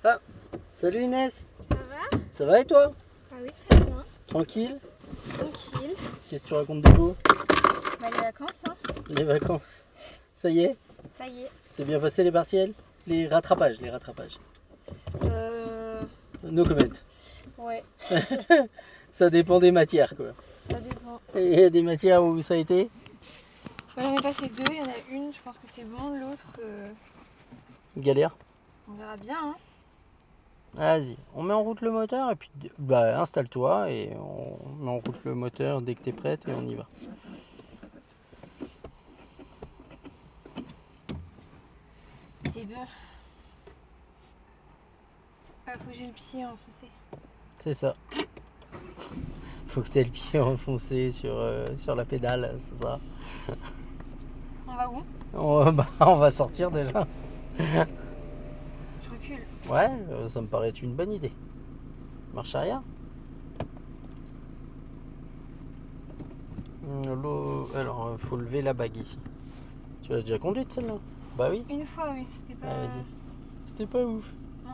Ah, salut Inès, Ça va? ça va et toi? Ah oui, très bien. Tranquille? Tranquille. Qu'est-ce que tu racontes de beau? Bah, les vacances, hein. Les vacances. Ça y est, Ça y est. c'est bien passé les partiels? Les rattrapages. No comment. Ouais, Ça dépend des matières quoi. ça dépend. Et il y a des matières où ça a été? Bah, j'en ai passé deux, il y en a une, je pense que c'est bon, l'autre, Galère. on verra bien, hein. Vas-y, on met en route le moteur et puis installe-toi et on met en route le moteur dès que t'es prête et on y va. C'est bien. Ah, faut que j'ai le pied enfoncé. C'est ça. Faut que t'aies le pied enfoncé sur la pédale, c'est ça. On va où? On va sortir déjà. Je recule. Ouais, ça me paraît être une bonne idée. Marche arrière. Alors, faut lever la bague ici. Tu l'as déjà conduite celle-là? Bah oui. Une fois, oui, c'était pas... Ah, vas-y. C'était pas ouf. Non.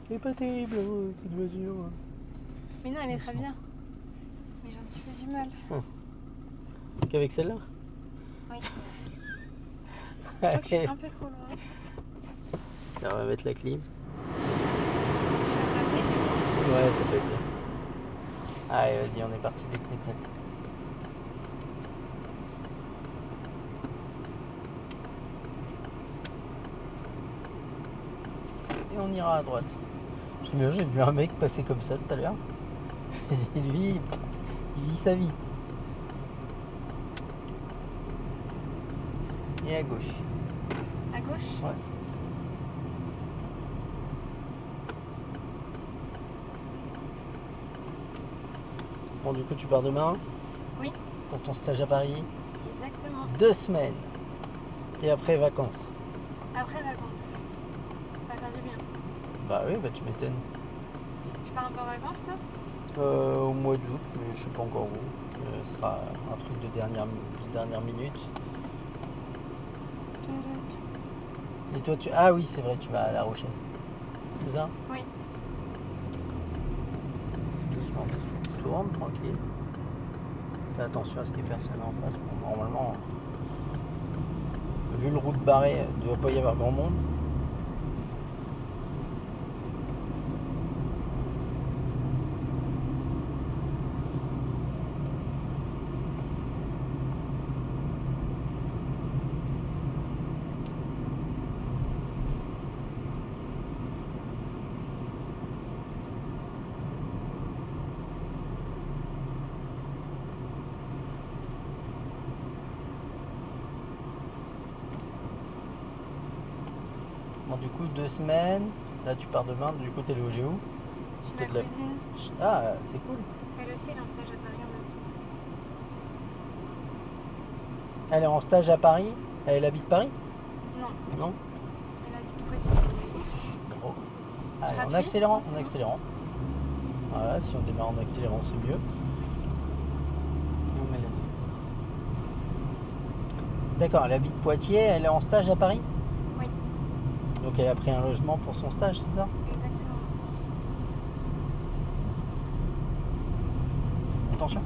C'est pas terrible cette voiture. Mais non, elle est très bien. Mais j'ai un petit peu du mal. Qu'avec celle-là? Oui. Je crois que je suis Allez, un peu trop loin. on va mettre la clim. Je vais attraper. Ouais, ça peut être bien. Allez, vas-y, on est parti dès que t'es prête. Et on ira à droite. J'ai vu un mec passer comme ça tout à l'heure. Lui, il vit sa vie. Et à gauche. À gauche? Ouais. Bon, du coup, tu pars demain? Oui. Pour ton stage à Paris? Exactement. 2 semaines. Et après, vacances. Après vacances. Ça va faire du bien. Bah oui, bah tu m'étonnes. Tu pars un peu en vacances, toi? Au mois d'août, mais je sais pas encore où. Ce sera un truc de dernière minute. Et toi, Ah oui, c'est vrai, tu vas à La Rochelle. C'est ça? Oui. Doucement. Tourne, tranquille. Fais attention à ce qu'il y ait personne en face. Bon, normalement, vu le route barrée, il ne doit pas y avoir grand monde. Bon, du coup, 2 semaines. Là, tu pars demain. Du coup, t'es logé où? Chez ma cousine. Ah, c'est cool. Elle aussi, elle est en stage à Paris en même temps. Elle est en stage à Paris. Elle habite Paris? Non, Non? elle habite Poitiers. Oups. Gros. Allez, en Rapide, accélérant, c'est en bon. accélérant. Voilà, si on démarre en accélérant, c'est mieux. Et on met la deux. D'accord, elle habite Poitiers, elle est en stage à Paris? Oui. Donc elle a pris un logement pour son stage, c'est ça? Exactement. Attention.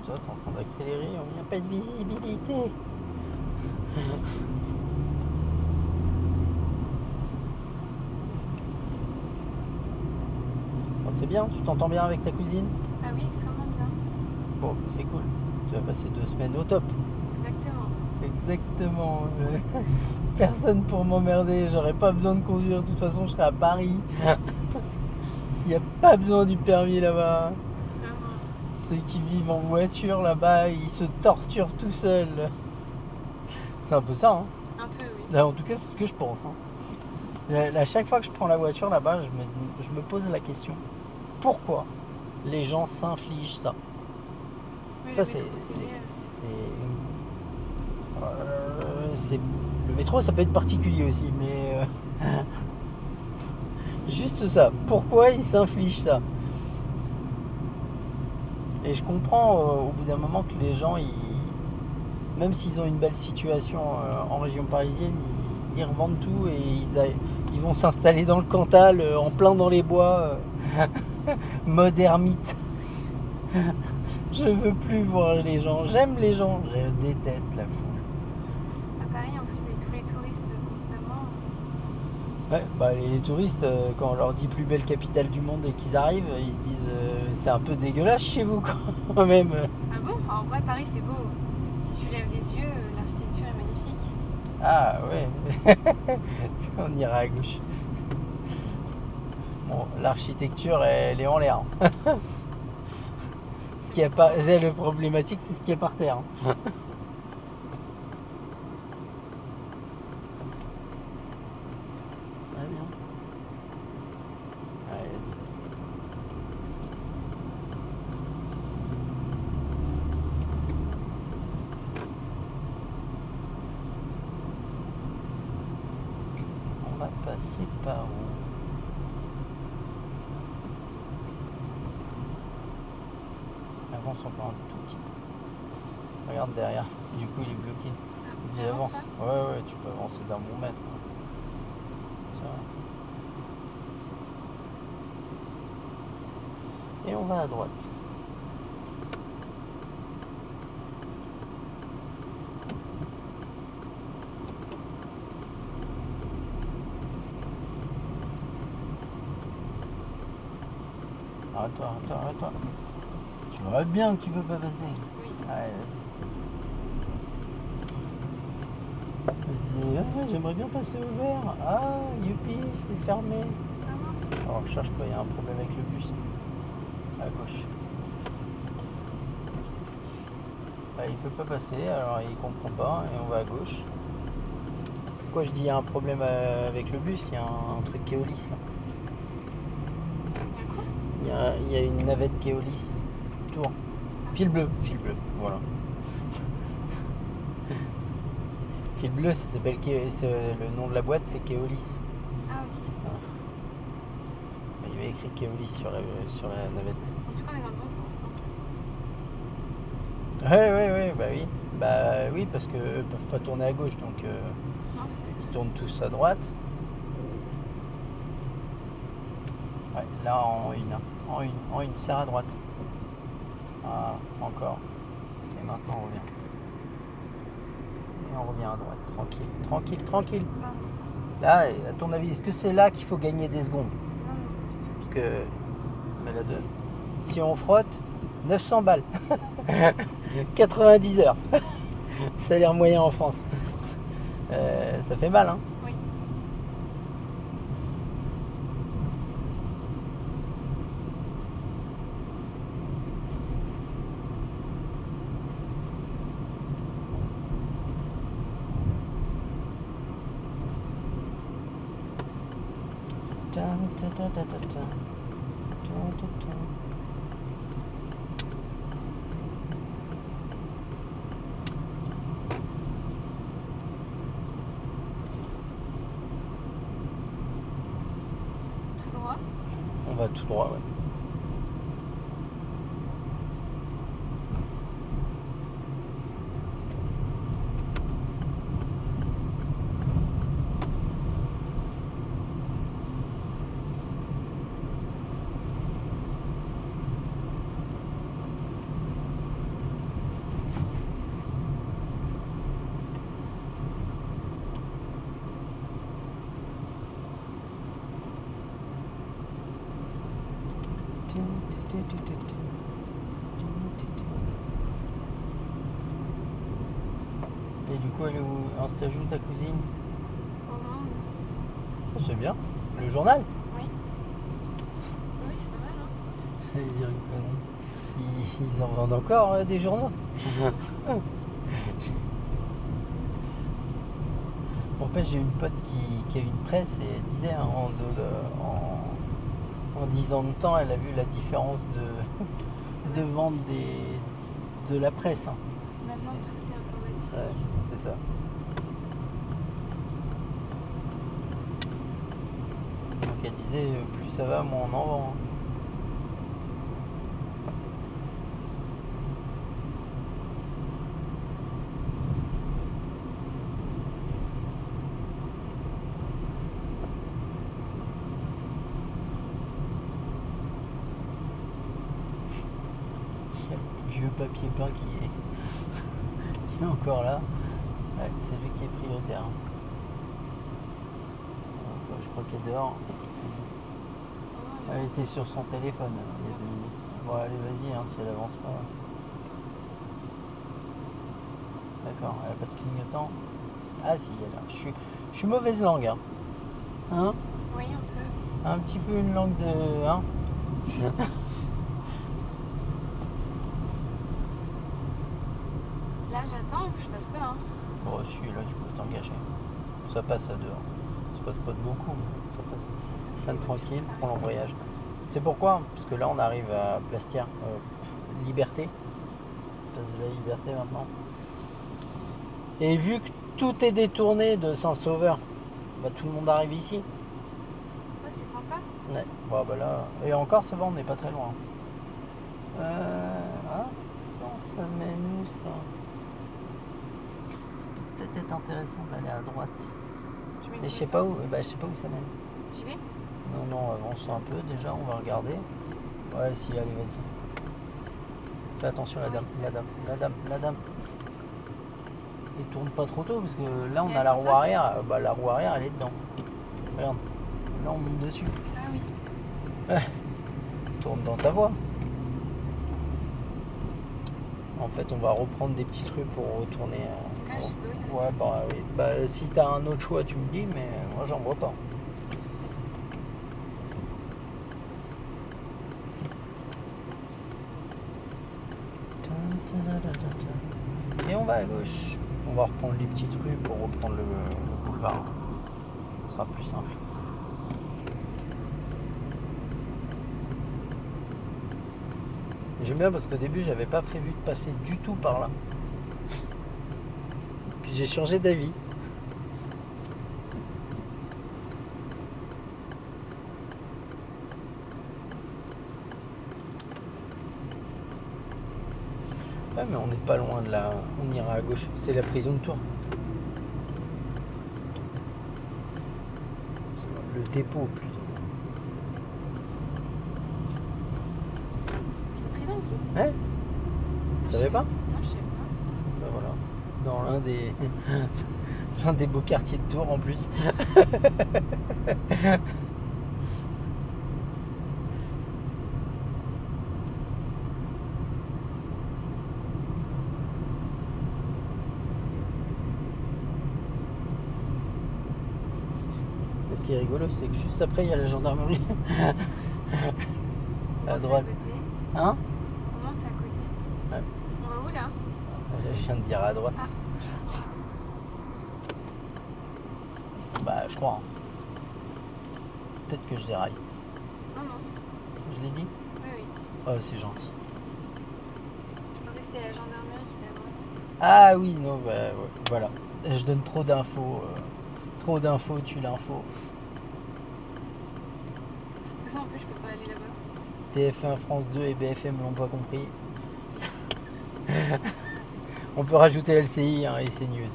Toi, t'es en train d'accélérer, il n'y a pas de visibilité. Bon, c'est bien, tu t'entends bien avec ta cousine? Ah oui, extrêmement bien. Bon, c'est cool. Tu vas passer 2 semaines au top. Exactement. Exactement. Personne pour m'emmerder, j'aurais pas besoin de conduire, de toute façon je serai à Paris. Il n'y a pas besoin du permis là-bas. Vraiment. Ceux qui vivent en voiture là-bas, ils se torturent tout seuls. C'est un peu ça, hein. Un peu, oui. Là, en tout cas, c'est ce que je pense. À chaque fois que je prends la voiture là-bas, je me pose la question, pourquoi les gens s'infligent ça? Oui, Ça, le métro, c'est réel. Le métro, ça peut être particulier aussi, mais juste ça. Pourquoi ils s'infligent ça? Et je comprends au bout d'un moment que les gens, même s'ils ont une belle situation en région parisienne, Ils revendent tout et ils vont s'installer dans le Cantal, en plein dans les bois, mode ermite. Je veux plus voir les gens. J'aime les gens, je déteste la foule. À Paris, en plus, avec tous les touristes constamment. Ouais, bah les touristes, quand on leur dit plus belle capitale du monde et qu'ils arrivent, ils se disent c'est un peu dégueulasse chez vous quand même. Ah bon? En vrai, Paris, c'est beau. Si tu lèves les yeux, l'architecture est magnifique. Ah ouais, on ira à gauche. Bon, l'architecture, elle est en l'air. Ce qui est pas, le problématique, c'est ce qui est par terre. Très bien. Allez, vas-y. On va passer par où? Avance encore un tout petit peu. Regarde derrière. Du coup, il est bloqué. Vas-y, Ça avance. avance, Ouais, tu peux avancer d'un bon mètre. Tiens. Et on va à droite. Arrête-toi. Tu vois bien que tu peux pas passer. Oui. Allez, vas-y. Vas-y, j'aimerais bien passer au vert. Ah, youpi, c'est fermé. Ah mince. Alors, je cherche pas, il y a un problème avec le bus. À gauche. Bah, il peut pas passer, alors il comprend pas, et on va à gauche. Pourquoi je dis il y a un problème avec le bus? Il y a un truc Keolis là. Il y a quoi? Il y a une navette Keolis. Tour. Fil bleu, voilà. Fil bleu, ça s'appelle le nom de la boîte, c'est Keolis. Ah ok. Voilà. Il y avait écrit Keolis sur la navette. En tout cas, on est dans le bon sens. Ouais, bah oui. Bah oui, parce qu'eux peuvent pas tourner à gauche, donc Parfait. ils tournent tous à droite. Ouais, là en une, serre à droite. Ah, encore. Et maintenant on revient. Et on revient à droite, tranquille. Pardon. Là, à ton avis, est-ce que c'est là qu'il faut gagner des secondes? Non. Parce que, mais là, si on frotte, 900 balles. 90 heures. Salaire moyen en France. Ça fait mal, hein? Oui. Tout droit. On va tout droit, ouais. Et du coup, elle est où? En stage où ta cousine? Au monde. Oh, c'est bien. Le journal? Oui. Oui, c'est pas mal, hein. J'allais dire une connerie. Ils en vendent encore des journaux. En fait, j'ai une pote qui a une presse et elle disait en 10 ans de temps, elle a vu la différence de vente de la presse. Hein. Maintenant, tout est informatique. Ouais, c'est ça. Donc elle disait, plus ça va, moins on en vend. Hein. papier peint qui est encore là. Ouais, c'est lui qui est prioritaire. Je crois qu'elle est dehors. Elle était sur son téléphone il y a 2 minutes. Bon, allez, vas-y, hein, si elle avance pas. D'accord, elle a pas de clignotant. Ah si, elle a. Je suis mauvaise langue. Hein, Oui, un peu. un petit peu une langue de. Hein. Là, j'attends, je passe pas. Hein. Bon, si, là, tu peux t'engager. Ça passe à dehors. Ça passe pas de beaucoup, mais ça passe. Scène tranquille, prends l'embrayage. C'est pourquoi? Parce que là, on arrive à Plastière. Liberté. Place de la Liberté maintenant. Et vu que tout est détourné de Saint-Sauveur, bah, tout le monde arrive ici. Ah, c'est sympa. Ouais. Bon, bah là. Et encore, ça va, on n'est pas très loin. Ah, ça mène où ça? Ça peut peut-être être intéressant d'aller à droite. Mais je sais pas où. Bah, je sais pas où ça mène. J'y vais? Non, avance un peu déjà, on va regarder. Ouais, si, allez, vas-y. Fais attention, la dame. Et tourne pas trop tôt, parce que là, on a la roue arrière. Bah, la roue arrière, elle est dedans. Regarde. Là, on monte dessus. Ah oui. Tourne dans ta voie. En fait, on va reprendre des petites rues pour retourner. Ah, je sais pas où ça se Ouais, bah oui. Bah, si t'as un autre choix, tu me dis, mais moi, j'en vois pas. Et on va à gauche. On va reprendre les petites rues pour reprendre le boulevard. Ce sera plus simple. J'aime bien parce qu'au début, j'avais pas prévu de passer du tout par là. Puis j'ai changé d'avis. Ouais, mais on n'est pas loin de là. On ira à gauche. C'est la prison de Tours. Le dépôt plutôt. C'est une prison ici? Ouais. Tu savais pas? Non, je sais pas. Ben voilà. Dans l'un des beaux quartiers de Tours en plus. Et ce qui est rigolo, c'est que juste après, il y a la gendarmerie. À droite. Hein? Comment c'est à côté? Ouais. On va où là? Je viens de dire à droite. Ah. Bah, je crois. Peut-être que je déraille. Non. Je l'ai dit? Oui. Oh, c'est gentil. Je pensais que c'était la gendarmerie qui était à droite. Ah oui, non, bah ouais, voilà. Je donne trop d'infos. Trop d'infos, tue l'info. De toute façon, en plus, je peux pas aller là-bas. TF1, France 2 et BFM l'ont pas compris. On peut rajouter LCI et CNews.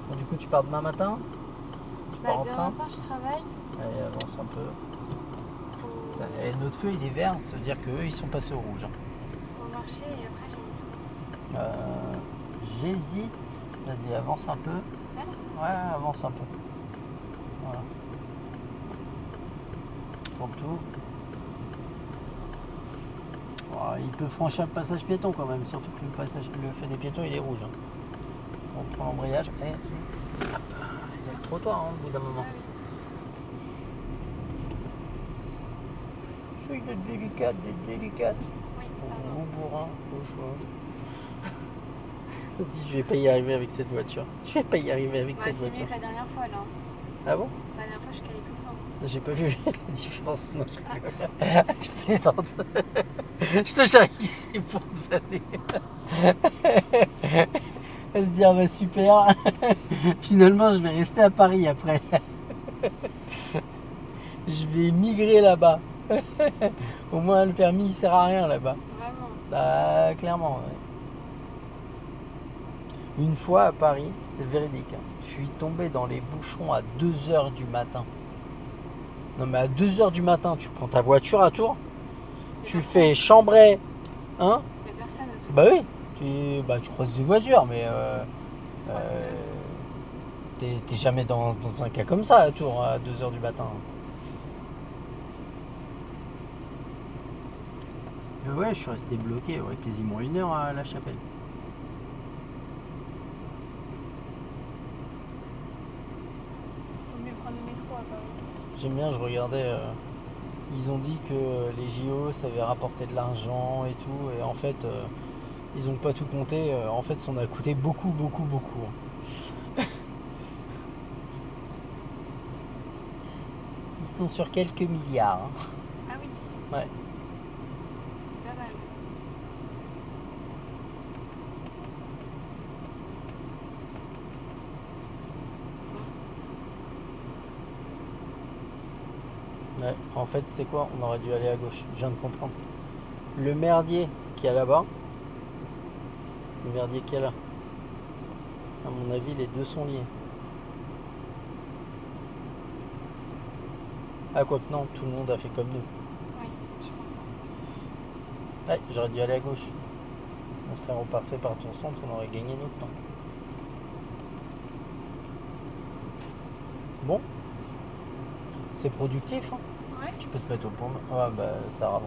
Bon, du coup, tu pars demain matin? Tu pars en Demain train? matin, je travaille. Allez, avance un peu. Au... Et notre feu, il est vert, ça veut dire qu'eux, ils sont passés au rouge. au marché et après, j'ai mon tour. J'hésite. Vas-y, avance un peu. Là, Ouais, avance un peu. Voilà. Tourne tout. Oh, il peut franchir le passage piéton quand même, surtout que le feu des piétons, il est rouge. On prend l'embrayage. Et... il y a le trottoir au bout d'un moment. Ah oui. Essaye d'être délicate, Oui, pardon. Au bourrin, au choix. Je vais pas y arriver avec cette voiture. Je vais pas y arriver avec cette C'est mieux voiture. que la dernière fois là. Ah bon? La dernière fois, je calais tout le temps. J'ai pas vu la différence. Non, je rigole. Je plaisante. Je te charrie ici pour te vanner. Elle se dit, ah bah super. Finalement, je vais rester à Paris après. Je vais migrer là-bas. Au moins, le permis, il sert à rien là-bas. Vraiment. Bah, clairement, ouais. Une fois à Paris, c'est véridique, hein, je suis tombé dans les bouchons à 2h du matin. Non, mais à 2h du matin, tu prends ta voiture à Tours, tu fais Chambray, hein? Il n'y a personne à tout. Bah oui, tu croises des voitures, mais t'es jamais dans un cas comme ça à Tours à 2h du matin. Ouais, je suis resté bloqué quasiment 1 heure à La Chapelle. Faut mieux prendre le métro à Paris. J'aime bien, je regardais, ils ont dit que les JO ça avait rapporté de l'argent et tout, et en fait ils ont pas tout compté, en fait ça en a coûté beaucoup. Ils sont sur quelques milliards. Hein. Ah oui, Ouais. c'est pas mal. Ouais, en fait, c'est quoi? On aurait dû aller à gauche. Je viens de comprendre. Le merdier qu'il y a là-bas, le merdier qu'il y a là, à mon avis, les deux sont liés. Ah, quoi que non, tout le monde a fait comme nous. Oui, je pense. Ouais, j'aurais dû aller à gauche. On serait repassé par ton centre, on aurait gagné notre temps. Bon, c'est productif, hein. Ouais. Tu peux te mettre au point. Ah, bah, ça avance.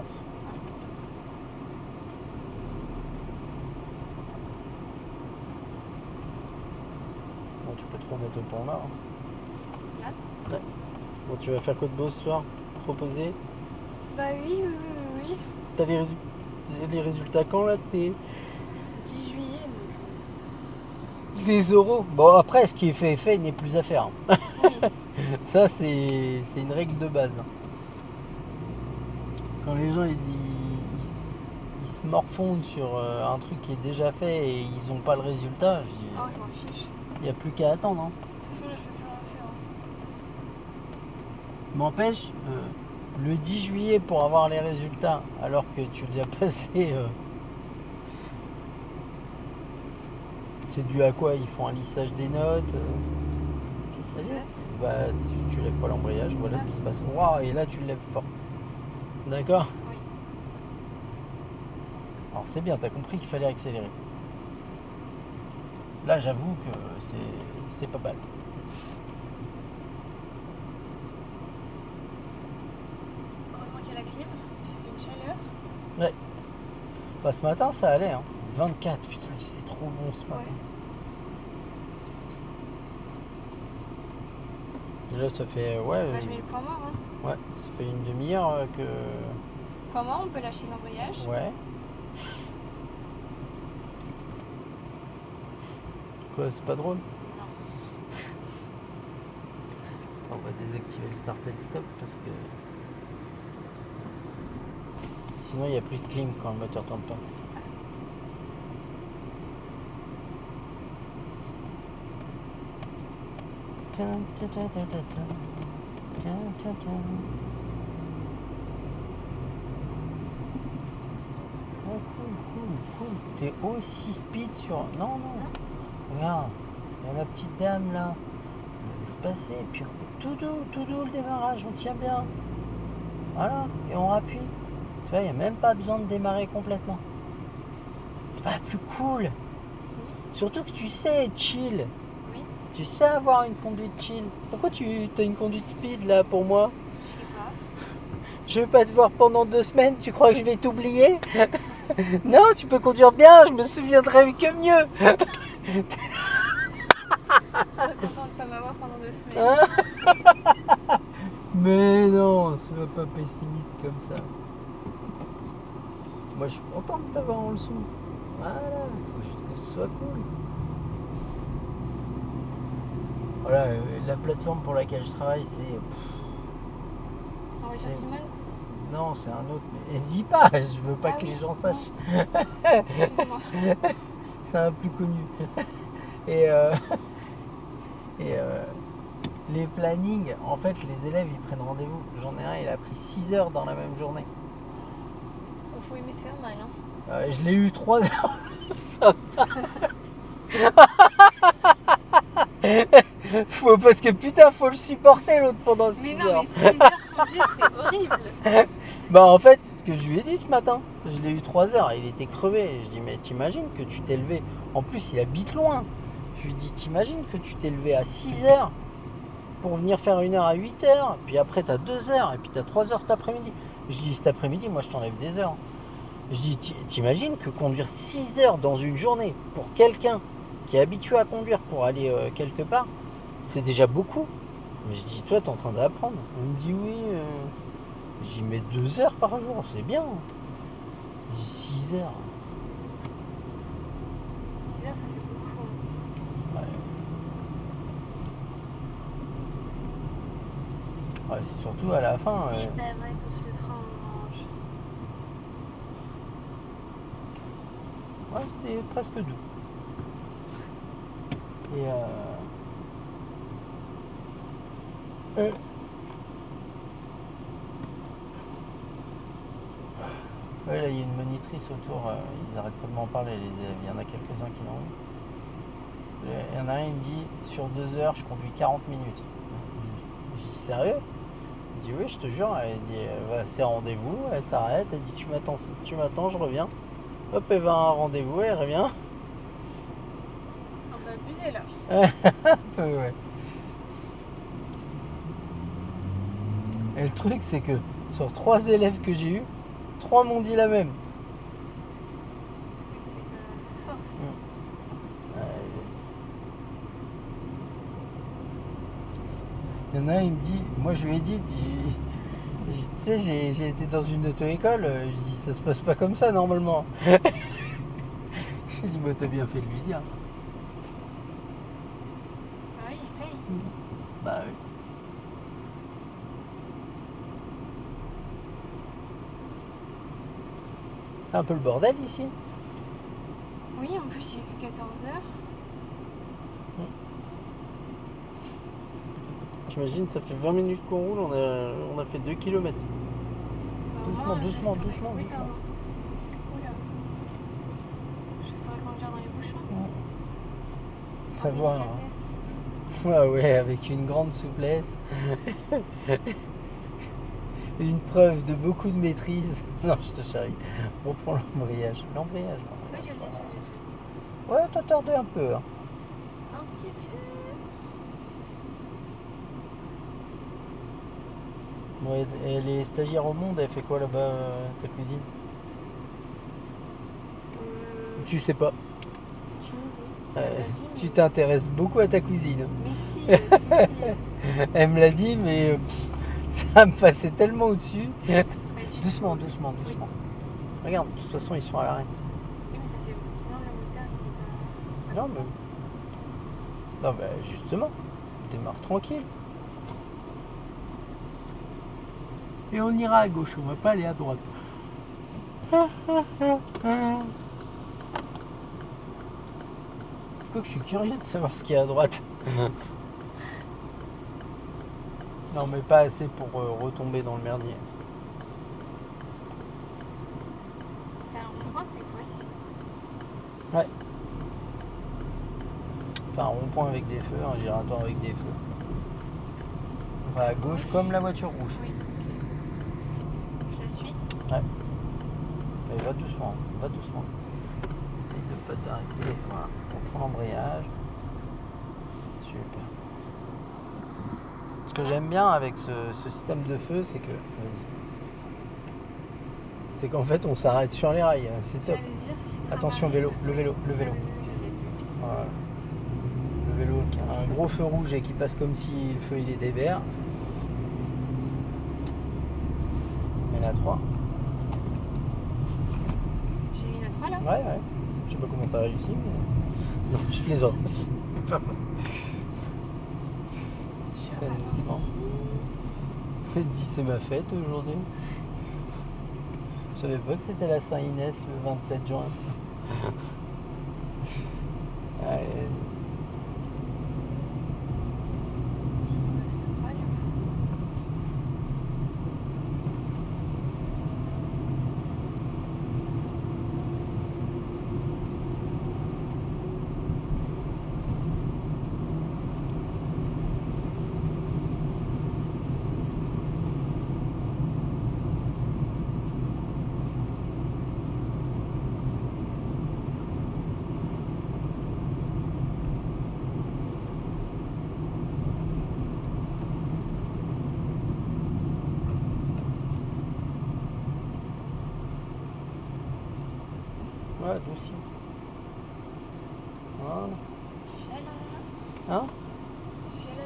Bon, tu peux te remettre au point là. Hein. Là. Ouais. Bon, tu vas faire quoi de beau ce soir? Trop posé? Bah oui. T'as les résultats quand là? 10 juillet, donc. Des euros. Bon, après, ce qui est fait n'est plus à faire. Oui. Ça, c'est une règle de base. Quand les gens ils se morfondent sur un truc qui est déjà fait et ils n'ont pas le résultat, je dis, Oh, je m'en fiche. il n'y a plus qu'à attendre. Hein. De toute façon, là, je peux plus rien faire. Hein. M'empêche, le 10 juillet pour avoir les résultats, alors que tu l'as passé, c'est dû à quoi? Ils font un lissage des notes. Qu'est-ce qui se Vas-y. passe? Bah, tu lèves pas l'embrayage, voilà ce qui se passe. Waouh, et là tu le lèves fort. D'accord? Oui. Alors c'est bien, t'as compris qu'il fallait accélérer. Là, j'avoue que c'est pas mal. Heureusement qu'il y a la clim. J'ai fait une chaleur. Ouais. Bah, ce matin, ça allait. Hein. 24, putain, c'est trop bon ce matin. Ouais. Et là, ça fait, ouais, Là, je mets le point mort. Hein. ouais, ça fait une demi-heure que... Point mort, on peut lâcher l'embrayage. Ouais. Quoi, c'est pas drôle? Non. Attends, on va désactiver le start and stop parce que... Sinon, il n'y a plus de clim quand le moteur tourne pas. Oh, cool. T'es aussi speed sur... Non. Regarde, il y a la petite dame là. On laisse passer, et puis tout doux le démarrage, on tient bien. Voilà, et on rappuie. Tu vois, il n'y a même pas besoin de démarrer complètement. C'est pas plus cool. Si. Surtout que tu sais être chill. Oui. Tu sais avoir une conduite chill. Pourquoi tu as une conduite speed là pour moi? Je sais pas. Je vais pas te voir pendant 2 semaines, tu crois que je vais t'oublier? Non, tu peux conduire bien, je me souviendrai que mieux. Je serais content de pas m'avoir pendant 2 semaines. Hein? Mais non, sois pas pessimiste comme ça. Moi je suis content de t'avoir en leçon. Voilà, il faut juste que ce soit cool. Voilà, la plateforme pour laquelle je travaille, c'est... On va faire Simone. Non, c'est un autre, mais dis pas, je veux pas Ah que oui, les gens sachent. Excuse-moi. C'est un plus connu. Et, les plannings, en fait, les élèves ils prennent rendez-vous. J'en ai un, il a pris 6 heures dans la même journée. Faut aimer se faire mal. Hein. Je l'ai eu 3 heures. Ça va. Parce que putain, faut le supporter l'autre pendant 6 Mais non, heures. mais 6 heures conduire, c'est horrible. Bah en fait, ce que je lui ai dit ce matin, je l'ai eu 3 heures, il était crevé. Je dis mais t'imagines que tu t'es levé. En plus, il habite loin. Je lui dis t'imagines que tu t'es levé à 6 heures pour venir faire 1 heure à 8 heures. Puis après t'as 2 heures et puis t'as 3 heures cet après-midi. Je dis cet après-midi, moi je t'enlève des heures. Je dis t'imagines que conduire 6 heures dans une journée pour quelqu'un qui est habitué à conduire pour aller quelque part, c'est déjà beaucoup. Mais je dis toi t'es en train d'apprendre. Il me dit oui. J'y mets 2 heures par jour, c'est bien. Je dis 6 heures. 6 heures, ça fait beaucoup. Ouais, c'est surtout à la fin. C'est pas vrai qu'on se le prend en revanche. Ouais, c'était presque doux. Et ouais, là il y a une monitrice autour, ils arrêtent pas de m'en parler les élèves, il y en a quelques-uns qui l'ont eu. Il y en a un, il me dit sur 2 heures je conduis 40 minutes. Je dis sérieux? Il dit oui, je te jure. Elle dit c'est rendez-vous, elle s'arrête, elle dit tu m'attends, je reviens. Hop, elle va à un rendez-vous, elle revient. C'est un peu abusé là. Ouais. Et le truc c'est que sur 3 élèves que j'ai eu, 3 m'ont dit la même. Mais c'est une force. Ouais, vas-y. Il y en a un, il me dit, moi je lui ai dit, tu sais, j'ai été dans une auto-école, je dis ça se passe pas comme ça normalement. J'ai dit, bah t'as bien fait de lui dire. Ah oui, il paye. Bah oui. C'est un peu le bordel ici. Oui, en plus, il est que 14 heures. T'imagines, ça fait 20 minutes qu'on roule, on a fait 2 km. Doucement, doucement, doucement, Oui, doucement. pardon. Oula. Je saurais conduire dans les bouchons. Savoir. Délicatesse. Ouais, avec une grande souplesse. Une preuve de beaucoup de maîtrise. Non, je te charrie. On prend l'embrayage. L'embrayage. Oui, je l'ai. Ouais, t'as tardé un peu. Hein. Un petit peu. Ouais, et les stagiaires au monde, elle fait quoi là-bas, ta cousine? Tu sais pas. Aucune idée. Elle m'a dit, mais- Tu t'intéresses beaucoup à ta cousine. Mais si, si. Elle me l'a dit, mais ça me passait tellement au-dessus. Pas du tout. Doucement, doucement, Oui. doucement. Regarde, de toute façon, ils sont à l'arrêt. Oui, mais ça fait. Sinon, le moteur, il est pas. Non, mais. Non, bah justement, démarre tranquille. Et on ira à gauche, on va pas aller à droite. Quoique je suis curieux de savoir ce qu'il y a à droite. Non, mais pas assez pour retomber dans le merdier. C'est un rond-point, c'est quoi ici? Ouais. C'est un rond-point avec des feux, un giratoire avec des feux. On va à gauche comme la voiture rouge. Oui, ok. Je la suis. Mais va doucement, va doucement. Essaye de pas t'arrêter. Voilà. On prend l'embrayage. Super. Ce que j'aime bien avec ce système de feu, c'est que. Vas-y. C'est qu'en fait on s'arrête sur les rails. C'est top. J'allais dire si le Attention travail- vélo, le vélo, le vélo. Je l'ai vu. Voilà. Le vélo qui a un gros feu rouge et qui passe comme si le feu il était vert. Il y en a 3. J'ai mis la 3 là. Ouais. Je sais pas comment t'as réussi, mais. Non, je plaisante. C'est pas vrai. Je suis Peine doucement. ralentie. Elle se dit c'est ma fête aujourd'hui. Je savais pas que c'était la Saint-Inès le 27 juin. Allez. C'est droit, là. Ouais, doucement. Voilà. Viola. Hein? Viola.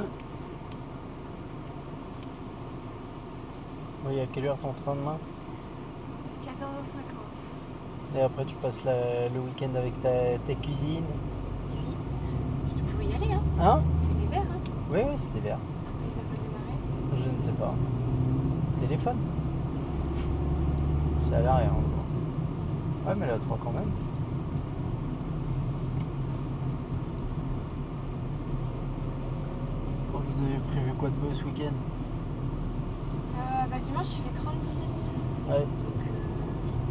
Ouais. Bon, il y a quelle heure ton train demain? 14h50. Et après tu passes le week-end avec ta cuisine. Oui. Tu pouvais y aller, hein? Hein? C'était vert, hein? Oui, c'était vert. Mais il n'a pas démarré. Je ne sais pas. Téléphone? C'est à l'arrière encore. Ouais, mais la 3 quand même. Bon, vous avez prévu quoi de beau ce week-end? Bah, dimanche, il fait 36. Ouais, Donc,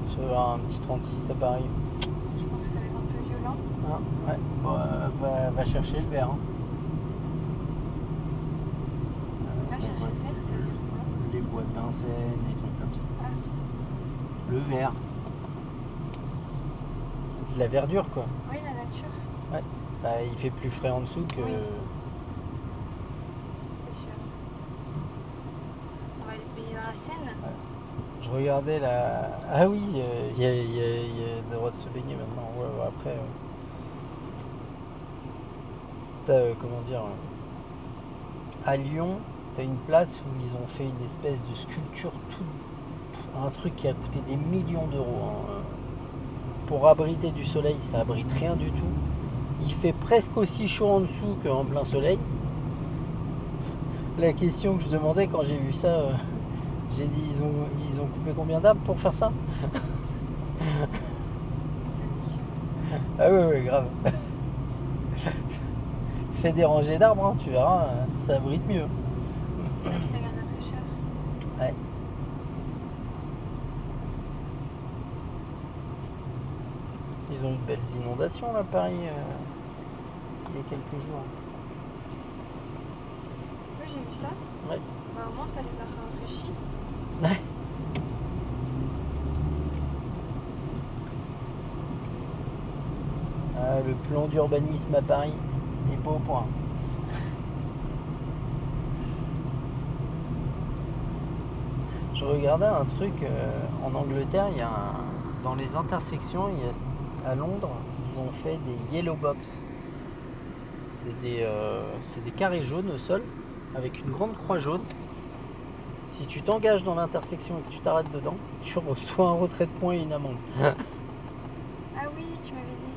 tu vas avoir un petit 36 à Paris. je pense que ça va être un peu violent. Hein? Ouais. Bon, va chercher le verre. Hein. Va chercher le verre, ça veut dire quoi? Les boîtes Vincennes, les trucs comme ça. Ah, Le verre. De la verdure, quoi. oui, la nature, Bah, il fait plus frais en dessous que. Oui. c'est sûr. On va aller se baigner dans la Seine. Je regardais la. Ah oui, il y a le droit de se baigner maintenant. Ouais, après. T'as, comment dire. À Lyon, t'as une place où ils ont fait une espèce de sculpture, un truc qui a coûté des millions d'euros. Hein. Pour abriter du soleil, ça abrite rien du tout. Il fait presque aussi chaud en dessous qu'en plein soleil. La question que je demandais quand j'ai vu ça, j'ai dit ils ont coupé combien d'arbres pour faire ça? C'est ridicule. Ah ouais, grave. Fais des rangées d'arbres, hein, tu verras, ça abrite mieux. Et puis ça garde un peu cher. Ouais. Ils ont eu de belles inondations là, Paris, il y a quelques jours. Oui, j'ai vu ça. Ouais. Bah, au moins, ça les a rafraîchis. Ouais. Ah, le plan d'urbanisme à Paris n'est pas au point. Je regardais un truc en Angleterre, il y a dans les intersections, à Londres, ils ont fait des yellow box. C'est des carrés jaunes au sol avec une grande croix jaune. Si tu t'engages dans l'intersection et que tu t'arrêtes dedans, tu reçois un retrait de points et une amende. Ah oui, tu m'avais dit.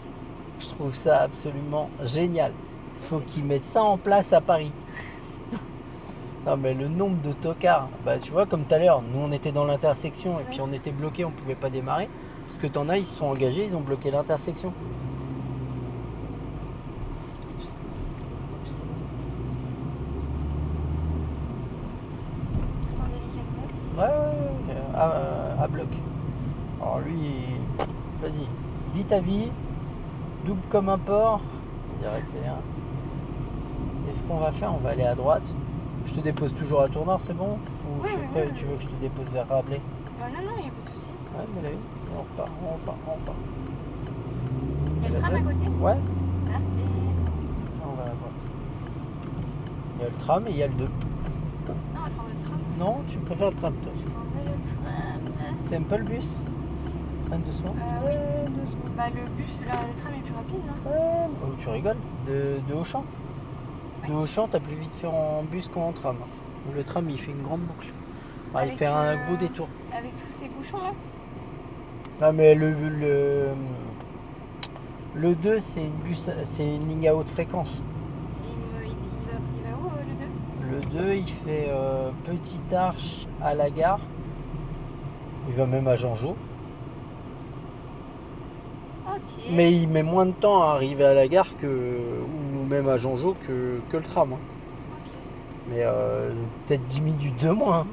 Je trouve ça absolument génial. Il faut C'est qu'ils cool. mettent ça en place à Paris. Non mais le nombre de tocards, bah tu vois comme tout à l'heure, nous on était dans l'intersection et puis on était bloqués, on pouvait pas démarrer. Parce que t'en as, ils se sont engagés, ils ont bloqué l'intersection. Oups. Tout en délicatesse. Ouais, à bloc. Alors lui, vas-y, vis ta vie, double comme un porc, vas-y accélère. Et ce qu'on va faire, on va aller à droite. Je te dépose toujours à Tournord, c'est bon? Ou Oui, oui, oui. tu veux que je te dépose vers Rabelais? Non, il n'y a pas de souci. Ouais, mais là, oui, on repart. Il y a Et le la tram à deux? côté? Ouais, Parfait. on va à droite. Il y a le tram et il y a le 2. Non, on va prendre le tram. Non, tu préfères le tram, toi? Je prendrai le tram. T'aimes pas le bus? Freine doucement. Oui. Doucement. Bah, le tram est plus rapide, non? Ouais. Oh, tu rigoles? De Auchan? De Auchan, t'as plus vite faire en bus qu'en tram. Le tram, il fait une grande boucle. Ah, il Avec fait un gros détour. Avec tous ces bouchons là? Ah, mais le 2, c'est une ligne à haute fréquence. Il va où le 2? Le 2, il fait Petite Arche à la gare. Il va même à Jean-Jo. Ok. Mais il met moins de temps à arriver à la gare ou même à Jean-Jo que le tram. Hein. Ok. Mais peut-être 10 minutes de moins. Hein.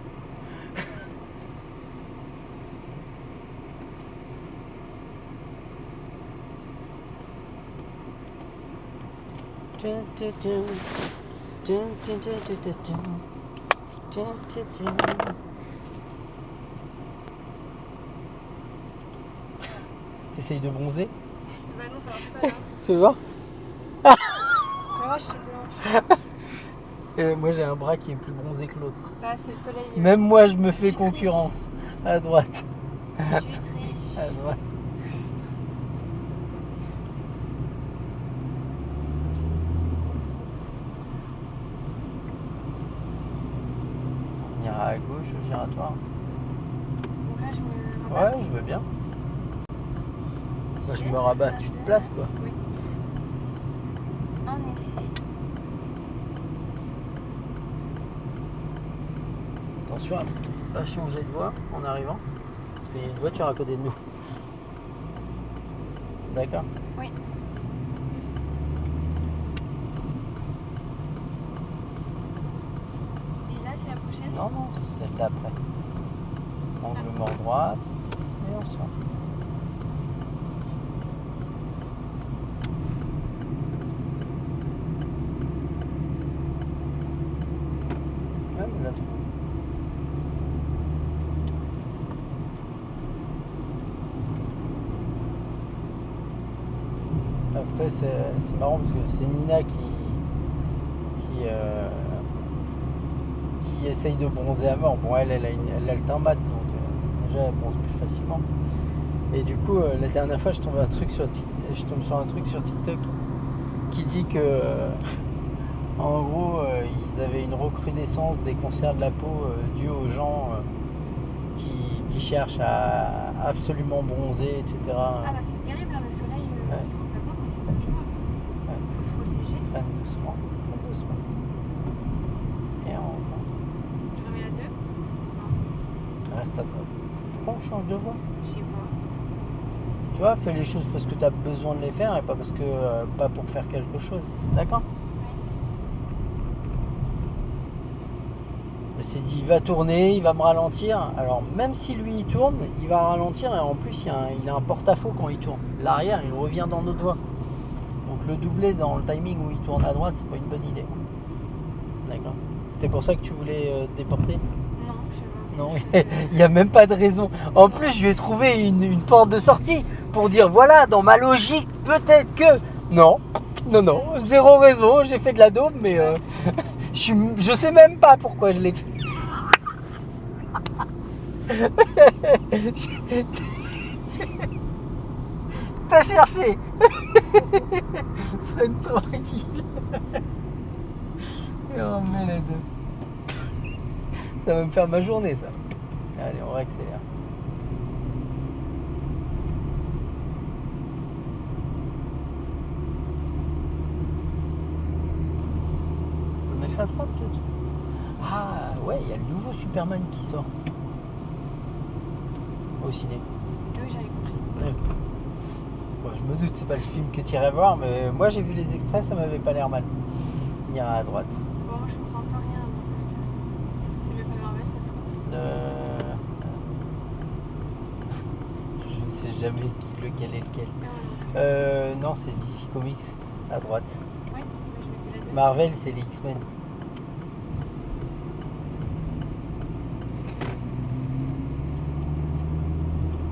T'essayes de bronzer? Bah non, ça marche pas là. Fais voir. Moi, je suis blanche. Moi j'ai un bras qui est plus bronzé que l'autre. Bah, c'est le soleil. Même moi je me fais Tu triches. concurrence à droite. Tu triches. À droite. On ira à gauche au giratoire. Donc là, je me Ouais, je veux bien. Moi, je me rabats, tu te places quoi. Oui. En effet. Attention à pas changer de voie en arrivant. Parce qu'il y a une voiture à côté de nous. D'accord. Oui. Et là, c'est la prochaine. Non, non, c'est celle d'après. Angle mort droite. Et on sort. Ah, mais là, après, c'est marrant parce que c'est Nina qui essaye de bronzer à mort. Bon, elle a le teint mat, donc déjà, elle bronze plus facilement. Et du coup, la dernière fois, je tombe sur un truc sur TikTok qui dit que, en gros, ils avaient une recrudescence des cancers de la peau due aux gens qui cherchent à absolument bronzer, etc. Ah bah c'est terrible, hein, le soleil, Ouais. on se rend pas compte, mais c'est dangereux. Ouais. Faut se protéger. Freine doucement, freine doucement. Et on Je remets la 2. reste à droite. Pourquoi on change de voie? Je sais pas. Tu vois, fais les choses parce que tu as besoin de les faire et pas parce que pas pour faire quelque chose. D'accord? Il s'est dit il va tourner, il va me ralentir. Alors même si lui il tourne, il va ralentir et en plus il a un porte-à-faux quand il tourne. L'arrière il revient dans notre voie. Donc le doubler dans le timing où il tourne à droite, c'est pas une bonne idée. D'accord. C'était pour ça que tu voulais te déporter? Non, je sais pas. Non, il n'y a même pas de raison. En plus, je lui ai trouvé une porte de sortie pour dire voilà, dans ma logique, peut-être que. Non, non, zéro raison. J'ai fait de la daube, mais je sais même pas pourquoi je l'ai fait. T'as cherché. Freine tranquille. Et on met les deux. Ça va me faire ma journée, ça. Allez, on réaccélère. On peut mettre à droite, peut-être. Ah, ouais, il y a le nouveau Superman qui sort. Au ciné. Oui, j'avais compris. Ouais. Bon, je me doute, c'est pas le film que tu irais voir, mais moi j'ai vu les extraits, ça m'avait pas l'air mal. Il ira à droite. Bon, moi je comprends pas rien à Marvel. C'est même pas Marvel, ça se trouve. Je sais jamais lequel est lequel. Non, c'est DC Comics à droite. Oui, je mettais la 2. Marvel, c'est les X-Men.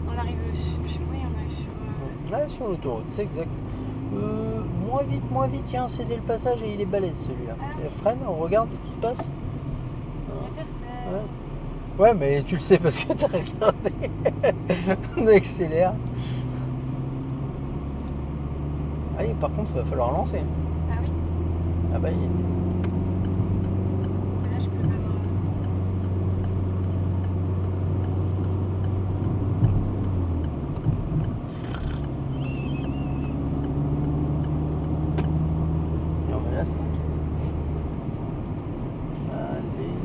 On arrive oui, on arrive sur. Ouais, sur l'autoroute, c'est exact. Moins vite, tiens, cédez le passage et il est balèze celui-là. Ah. Freine, on regarde ce qui se passe. Il y a personne. Ouais, mais tu le sais parce que t'as regardé. On accélère. Allez, par contre, il va falloir lancer. Ah oui. Ah bah, Mais là, je peux pas dans et on met la 5. Allez.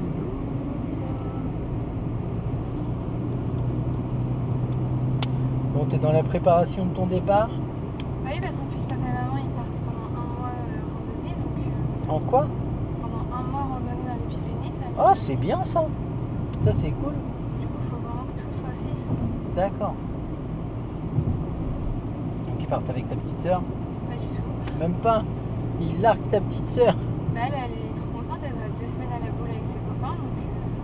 Bon, t'es dans la préparation de ton départ. Bah oui, parce qu'en plus, papa et maman, ils partent pendant un mois randonnée. Donc, En quoi? pendant un mois randonnée dans les Pyrénées. Ah, c'est bien ça. Ça, c'est cool. Du coup, il faut vraiment que tout soit fait. D'accord. Donc, ils partent avec ta petite sœur? Pas du tout. Même pas. Ils larguent ta petite sœur. Bah elle est trop contente, elle va 2 semaines à la boule avec ses copains. Donc,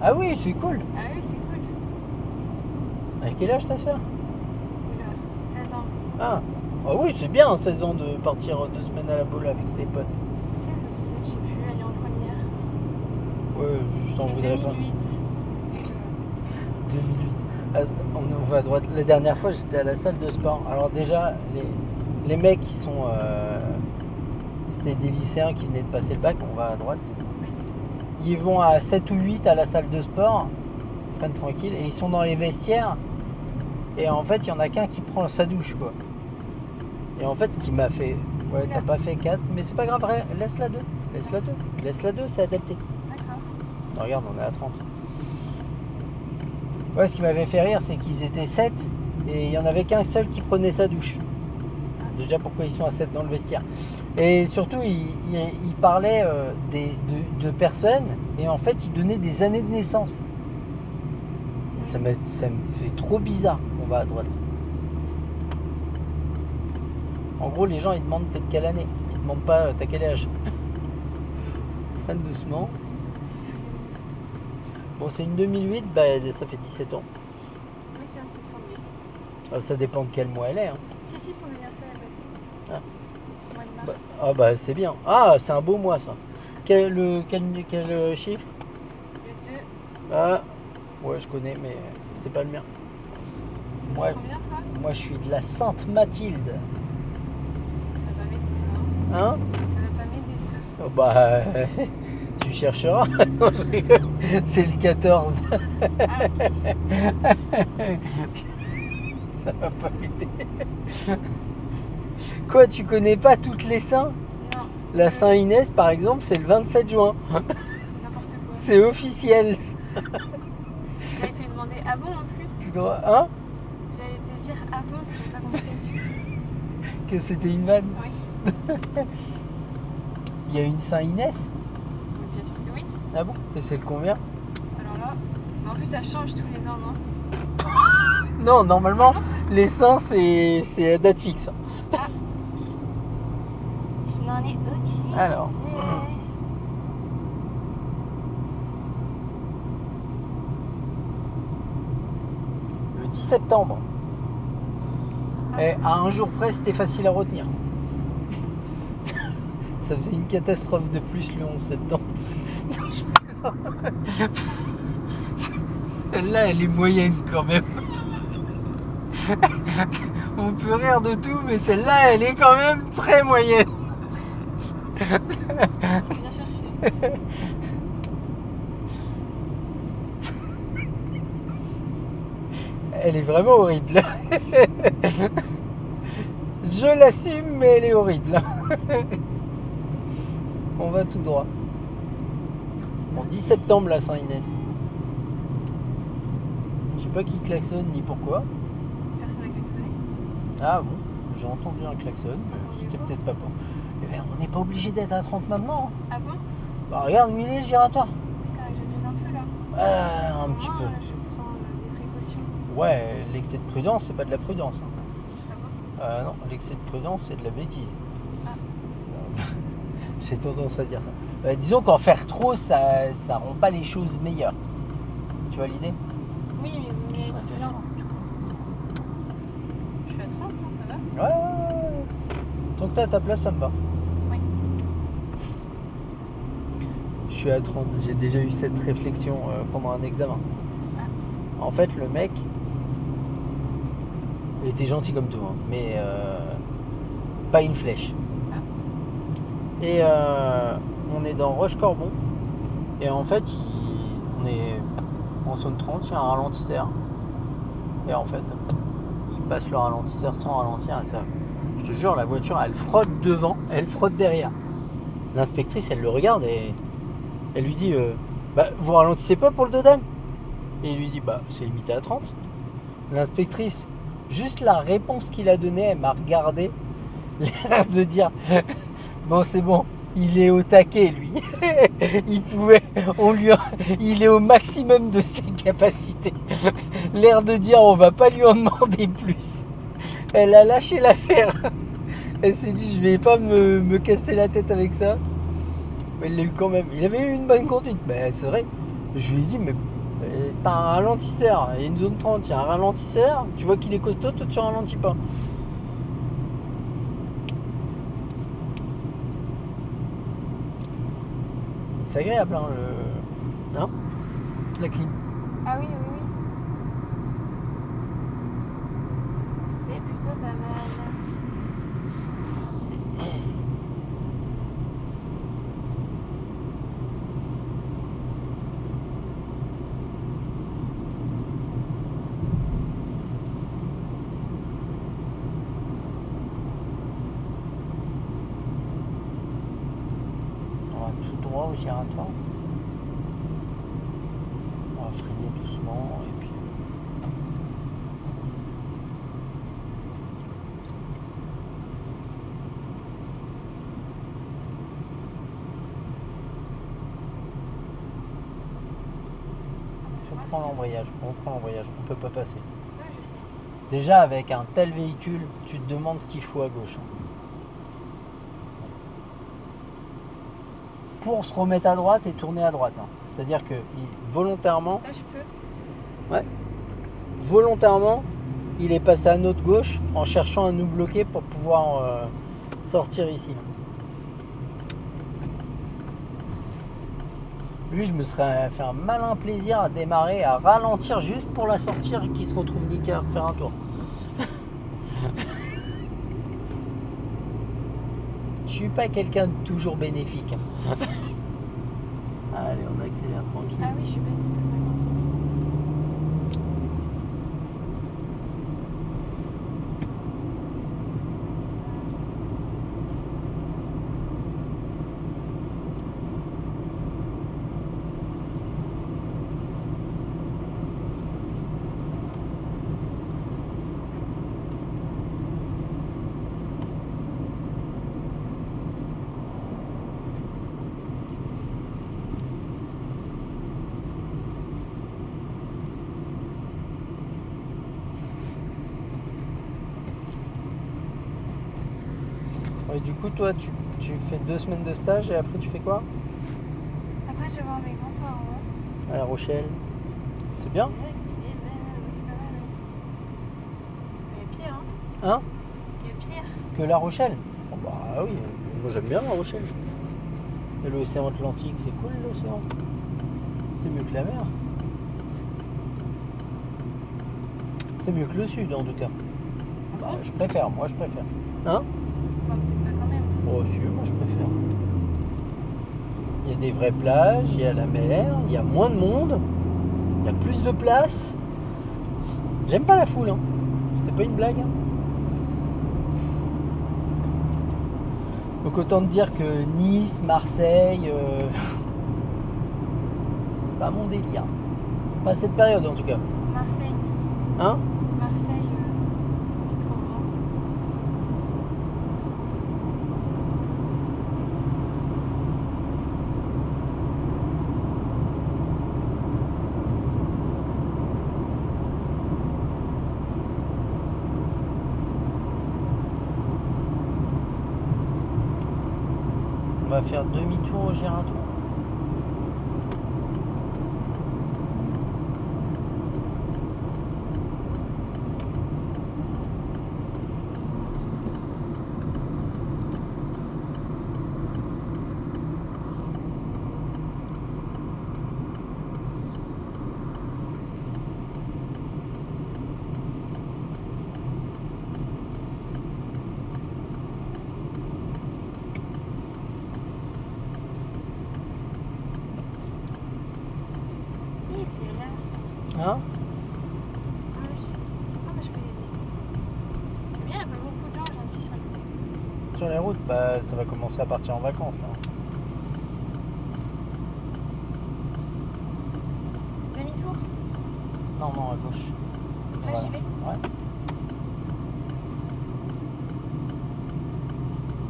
Ah oui, c'est cool. ah oui, c'est cool. À quel âge ta sœur? Oula, 16 ans. Ah oui, c'est bien, 16 ans de partir 2 semaines à la boule avec ses potes. 16 ou 17, je sais plus, elle est en première. Ouais, je t'en C'est voudrais pas. 2008. 2008. On va à droite. La dernière fois, j'étais à la salle de sport. Alors déjà, les mecs qui sont... c'était des lycéens qui venaient de passer le bac, on va à droite. Ils vont à 7 ou 8 à la salle de sport, ils prennent tranquille, et ils sont dans les vestiaires. Et en fait, il y en a qu'un qui prend sa douche, quoi. Et en fait, ce qui m'a fait... Ouais, t'as pas fait 4, mais c'est pas grave, laisse-la 2. Laisse-la 2. Laisse-la 2, c'est adapté. D'accord. Regarde, on est à 30. Ouais, ce qui m'avait fait rire, c'est qu'ils étaient 7 et il y en avait qu'un seul qui prenait sa douche. Déjà, pourquoi ils sont à 7 dans le vestiaire. Et surtout, ils parlaient de personnes et en fait, ils donnaient des années de naissance. Ça me fait trop bizarre. On va à droite. En gros, les gens, ils demandent t'es de quelle année. Ils demandent pas t'as quel âge. Freine doucement. Bon, c'est une 2008, bah, ça fait 17 ans. Oui, c'est bien, ça me semblait. Ça dépend de quel mois elle est. Hein. Si, son anniversaire est passé. Ah. Au mois de mars. Bah c'est bien. Ah, c'est un beau mois ça. Quel chiffre? Le 2. Ah, ouais, je connais, mais c'est pas le mien. C'est Ouais. combien, toi? Moi, je suis de la Sainte Mathilde. Ça va m'aider, ça. Hein? Ça va pas m'aider, ça. Oh, bah, tu chercheras. Non, je rigole. C'est le 14. Ah, ok. Ça va pas m'aider. Quoi, tu connais pas toutes les saints? Non. La Saint Inès, par exemple, c'est le 27 juin. N'importe quoi. C'est officiel. J'allais te demander ah bon en plus. Tu dois... Hein? J'allais te dire ah bon, j'ai pas compris. Que c'était une vanne. Oui. Il y a une Saint Inès? Oui, bien sûr que oui. Ah bon? Et c'est le combien? Alors là, mais en plus ça change tous les ans, non? Non, normalement, les saints, c'est à date fixe. Ah. Je n'en ai aucune. Alors. idée. Le 10 septembre. Et à un jour près, c'était facile à retenir. Ça faisait une catastrophe de plus le 11 septembre. Non, je plaisante. Celle-là, elle est moyenne quand même. On peut rire de tout, mais celle-là, elle est quand même très moyenne. C'est bien cherché. Elle est vraiment horrible. Je l'assume, mais elle est horrible. On va tout droit. Bon, 10 septembre, la Saint-Inès. Je sais pas qui klaxonne ni pourquoi. Personne n'a klaxonné. Ah bon, j'ai entendu un klaxon. T'as entendu C'était quoi? peut-être pas pour. Eh ben, on n'est pas obligé d'être à 30 maintenant. Ah bon? Bah, regarde où il est le giratoire. Oui, c'est vrai que j'abuse un peu là. Un petit Moi, peu. je prends des précautions. Ouais, l'excès de prudence, c'est pas de la prudence. Hein. Ah bon? Non, l'excès de prudence, c'est de la bêtise. Ah. J'ai tendance à dire ça. Disons qu'en faire trop, ça rend pas les choses meilleures. Tu vois l'idée? Oui, mais vous Tu seras mettez lent. Je suis à 30, hein, ça va? Ouais. Tant que t'es à ta place, ça me va. Oui. Je suis à 30. J'ai déjà eu cette réflexion pendant un examen. En fait, le mec, il était gentil comme tout, hein, mais pas une flèche. Et on est dans Roche-Corbon. Et en fait, on est en zone 30, il y a un ralentisseur. Et en fait, il passe le ralentisseur sans ralentir. Et ça, je te jure, la voiture, elle frotte devant, elle frotte derrière. L'inspectrice, elle le regarde et elle lui dit bah, vous ralentissez pas pour le Dodan? Et il lui dit bah, c'est limité à 30. L'inspectrice, juste la réponse qu'il a donnée, elle m'a regardé, l'air de dire bon, c'est bon, il est au taquet, lui. Il est au maximum de ses capacités. L'air de dire, on va pas lui en demander plus. Elle a lâché l'affaire. Elle s'est dit, je vais pas me casser la tête avec ça. Mais il l'a eu quand même. Il avait eu une bonne conduite. Ben, c'est vrai. Je lui ai dit, mais t'as un ralentisseur. Il y a une zone 30, il y a un ralentisseur. Tu vois qu'il est costaud, toi tu ralentis pas. C'est agréable, hein, la clim. Ah oui, oui, oui. tout droit au giratoire. On va freiner doucement et puis. On reprend l'embrayage, on peut pas passer. Ouais, je sais. Déjà avec un tel véhicule, tu te demandes ce qu'il faut à gauche. Pour se remettre à droite et tourner à droite. C'est-à-dire que volontairement, Là, je peux. volontairement, il est passé à notre gauche en cherchant à nous bloquer pour pouvoir sortir ici. Lui, je me serais fait un malin plaisir à démarrer, à ralentir juste pour la sortir et qu'il se retrouve niqué à refaire un tour. Je suis pas quelqu'un de toujours bénéfique. Allez, on accélère tranquille. Ah oui, je suis bête, c'est pas 56. Ouais, du coup, toi, tu fais 2 semaines de stage et après, tu fais quoi? Après, je vais voir mes grands-parents. À La Rochelle. C'est bien? Oui, c'est pas mal. Il y a pire, hein. Hein? Il y a pire. Que La Rochelle? Oh, bah oui, moi j'aime bien La Rochelle. Et l'océan Atlantique, c'est cool l'océan. C'est mieux que la mer. C'est mieux que le sud en tout cas. Bah, je préfère, moi je préfère. Hein? Bon, peut-être pas quand même. Oh si, moi je préfère. Il y a des vraies plages, il y a la mer, il y a moins de monde, il y a plus de place. J'aime pas la foule, hein. C'était pas une blague. Hein. Donc autant te dire que Nice, Marseille, c'est pas mon délire. Pas à cette période en tout cas. Marseille. Hein? Marseille, c'est trop grand. On va faire demi-tour au giratoire. Oui, puis là. Hein? Ah, bah, je peux y aller. C'est bien, il y a pas beaucoup de gens aujourd'hui sur les. Sur les routes, bah ça va commencer à partir en vacances là. Demi-tour. Non, non, à gauche. Là, j'y vais. Ouais.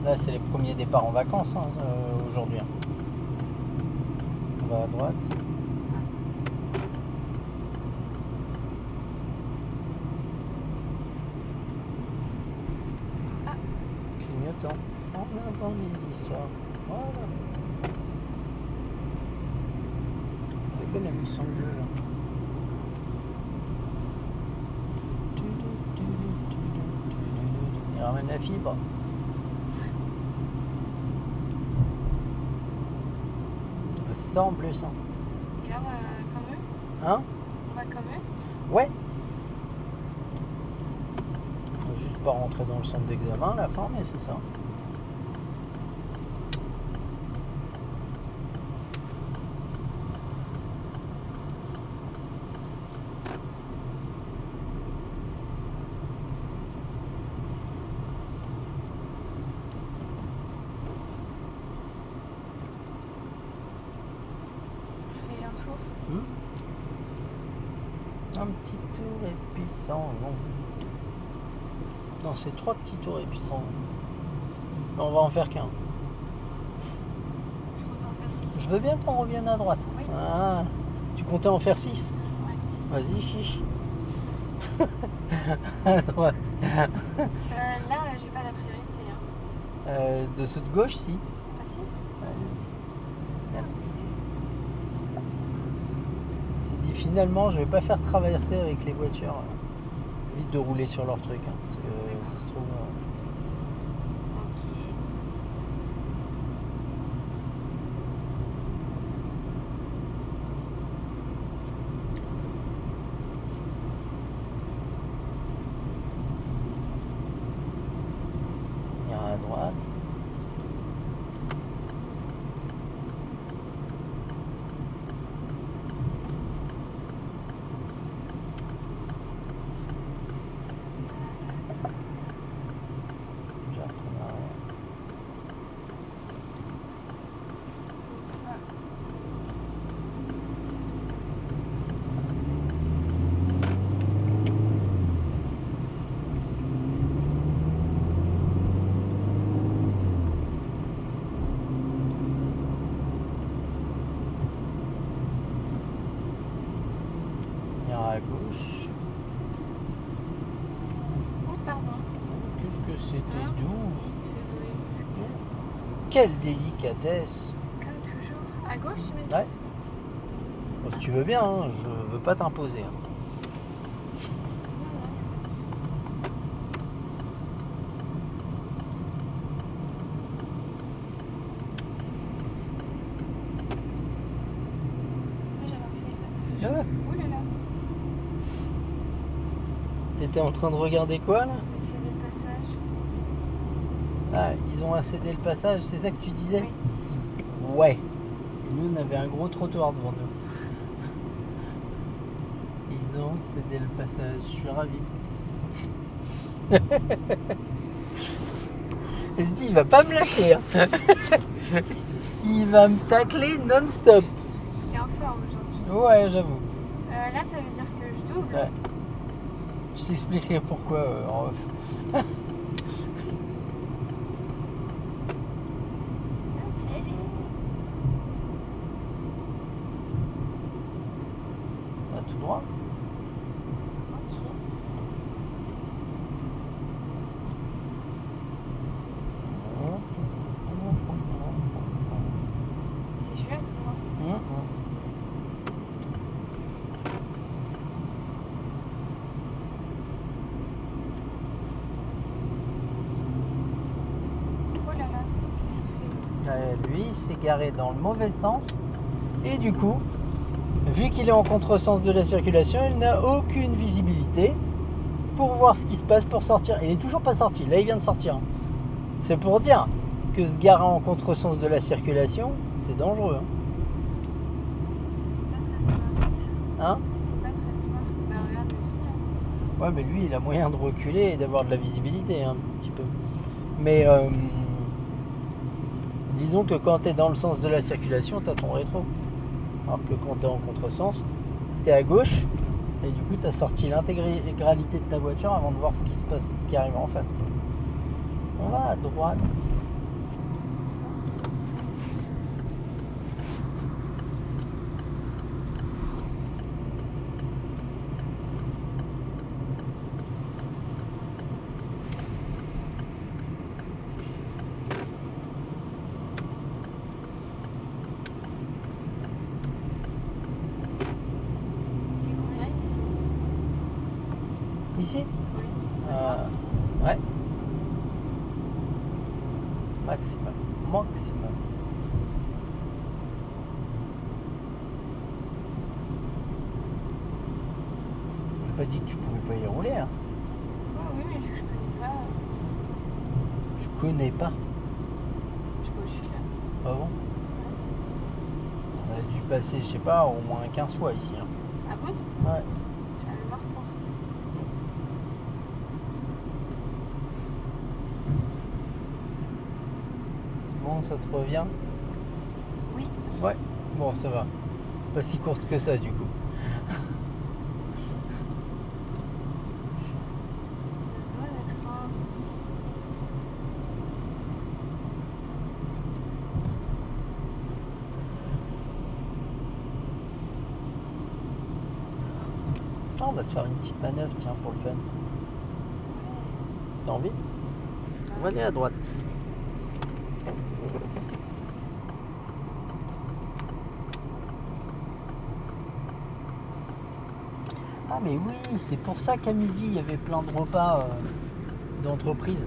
Là, c'est les premiers départs en vacances hein, aujourd'hui. Hein. On va à droite. Ah. Clignotant. En avant les histoires. Voilà. Elle est belle la Mustang bleue là. Il ramène la fibre. Ça en plus. Hein. Et là, on va comme eux. Hein? On va comme eux. Ouais. Faut juste pas rentrer dans le centre d'examen à la fin, mais c'est ça. Un petit tour et puis s'en vont. Non, c'est 3 petits tours et puis s'en vont. Non, on va en faire qu'un. Je compte en faire 6. Je veux bien qu'on revienne à droite. Oui. Ah, tu comptais en faire 6? Ouais. Vas-y, chiche. À droite. Là, j'ai pas la priorité. Hein. De ceux de gauche, si. Ah si? Merci. C'est dit finalement, je vais pas faire traverser avec les voitures. Vite de rouler sur leur truc, hein, parce que ça se trouve. Ok. Il y a à droite. Je retourne en arrière. Il y a à gauche. Oh, pardon. Qu'est-ce que c'était Un doux. petit peu brusque. Quelle délicatesse. Comme toujours. À gauche, tu m'as dit? Ouais. Bon, si tu veux bien, hein, je veux pas t'imposer. Hein. Non, non, y a pas de souci. Là, j'ai avancé les passages. Ah ouais. Oh là là. T'étais en train de regarder quoi là? C'est des passages. Ah, ils ont cédé le passage, c'est ça que tu disais? Oui. Ouais. Et nous, on avait un gros trottoir devant nous. Ils ont cédé le passage, je suis ravi. Et se dit, il va pas me lâcher. Hein. Il va me tacler non-stop. Il est en forme aujourd'hui. Ouais, j'avoue. Là, ça veut dire que je double. Ouais. Je t'expliquerai pourquoi en off. Ok. Bah, tout droit. Ok. C'est celui-là tout droit. Oh là là, qu'est-ce qu'il fait? Lui, il s'est garé dans le mauvais sens. Et du coup, vu qu'il est en contresens de la circulation, il n'a aucune visibilité pour voir ce qui se passe pour sortir. Il n'est toujours pas sorti. Là, il vient de sortir. C'est pour dire que se garer en contresens de la circulation, c'est dangereux. C'est pas très smart. Hein? C'est pas très smart. Bah regarde lui aussi. Hein. Ouais, mais lui, il a moyen de reculer et d'avoir de la visibilité un petit peu. Mais disons que quand tu es dans le sens de la circulation, tu as ton rétro. Alors que quand tu es en contresens, tu es à gauche et du coup, tu as sorti l'intégralité de ta voiture avant de voir ce qui se passe, ce qui arrive en face. Quoi. On va à droite. Pas de soucis. C'est combien ici? Ici? Oui. Euh, ouais. Maximum. Maximum. J'ai pas dit que tu pouvais pas y rouler. Hein. Oh oui, mais vu que je connais pas. Tu connais pas. Je sais pas où je suis là. Ah bon? On a dû passer, je sais pas, au moins 15 fois ici. Hein. Ah bon? Ouais. J'avais marre porte. Bon, ça te revient? Oui. Ouais. Bon, ça va. Pas si courte que ça, du coup. Ah, on va se faire une petite manœuvre, tiens, pour le fun. T'as envie? On va aller à droite. Ah mais oui, c'est pour ça qu'à midi il y avait plein de repas d'entreprise.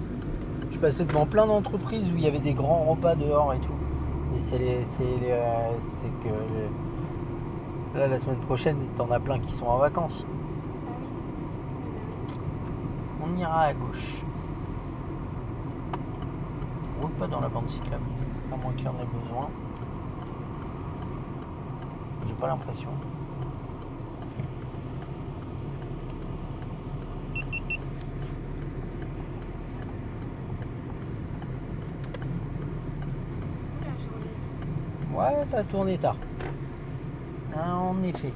Je passais devant plein d'entreprises où il y avait des grands repas dehors et tout. Et c'est que là la semaine prochaine t'en as plein qui sont en vacances. Ah oui. On ira à gauche. On roule pas dans la bande cyclable, à moins qu'il y en ait besoin. J'ai pas l'impression. Oula, j'ai roulé. Ouais, t'as tourné tard. Hein, en effet.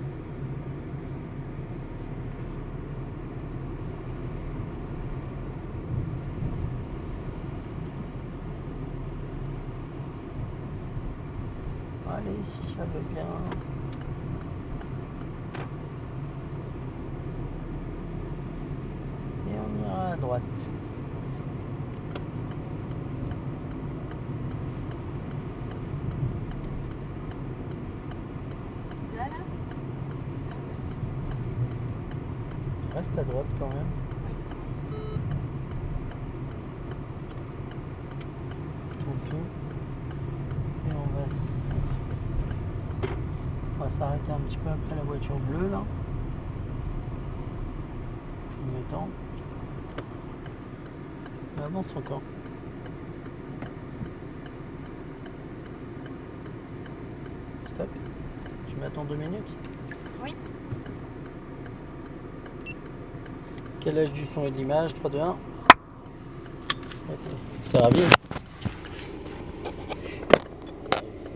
Allez, si ça veut bien. Et on ira à droite. Là, là. Reste à droite quand même. Tout. Et on va s'arrêter un petit peu après la voiture bleue là. Clignotant. On avance encore. Stop. Tu m'attends 2 minutes? Oui. Quel âge du son et de l'image? 3, 2, 1. T'es ravi?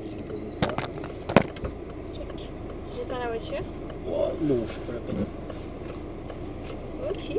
J'ai posé ça. Check. J'éteins la voiture. Oh, non, je fais pas la peine. Ok.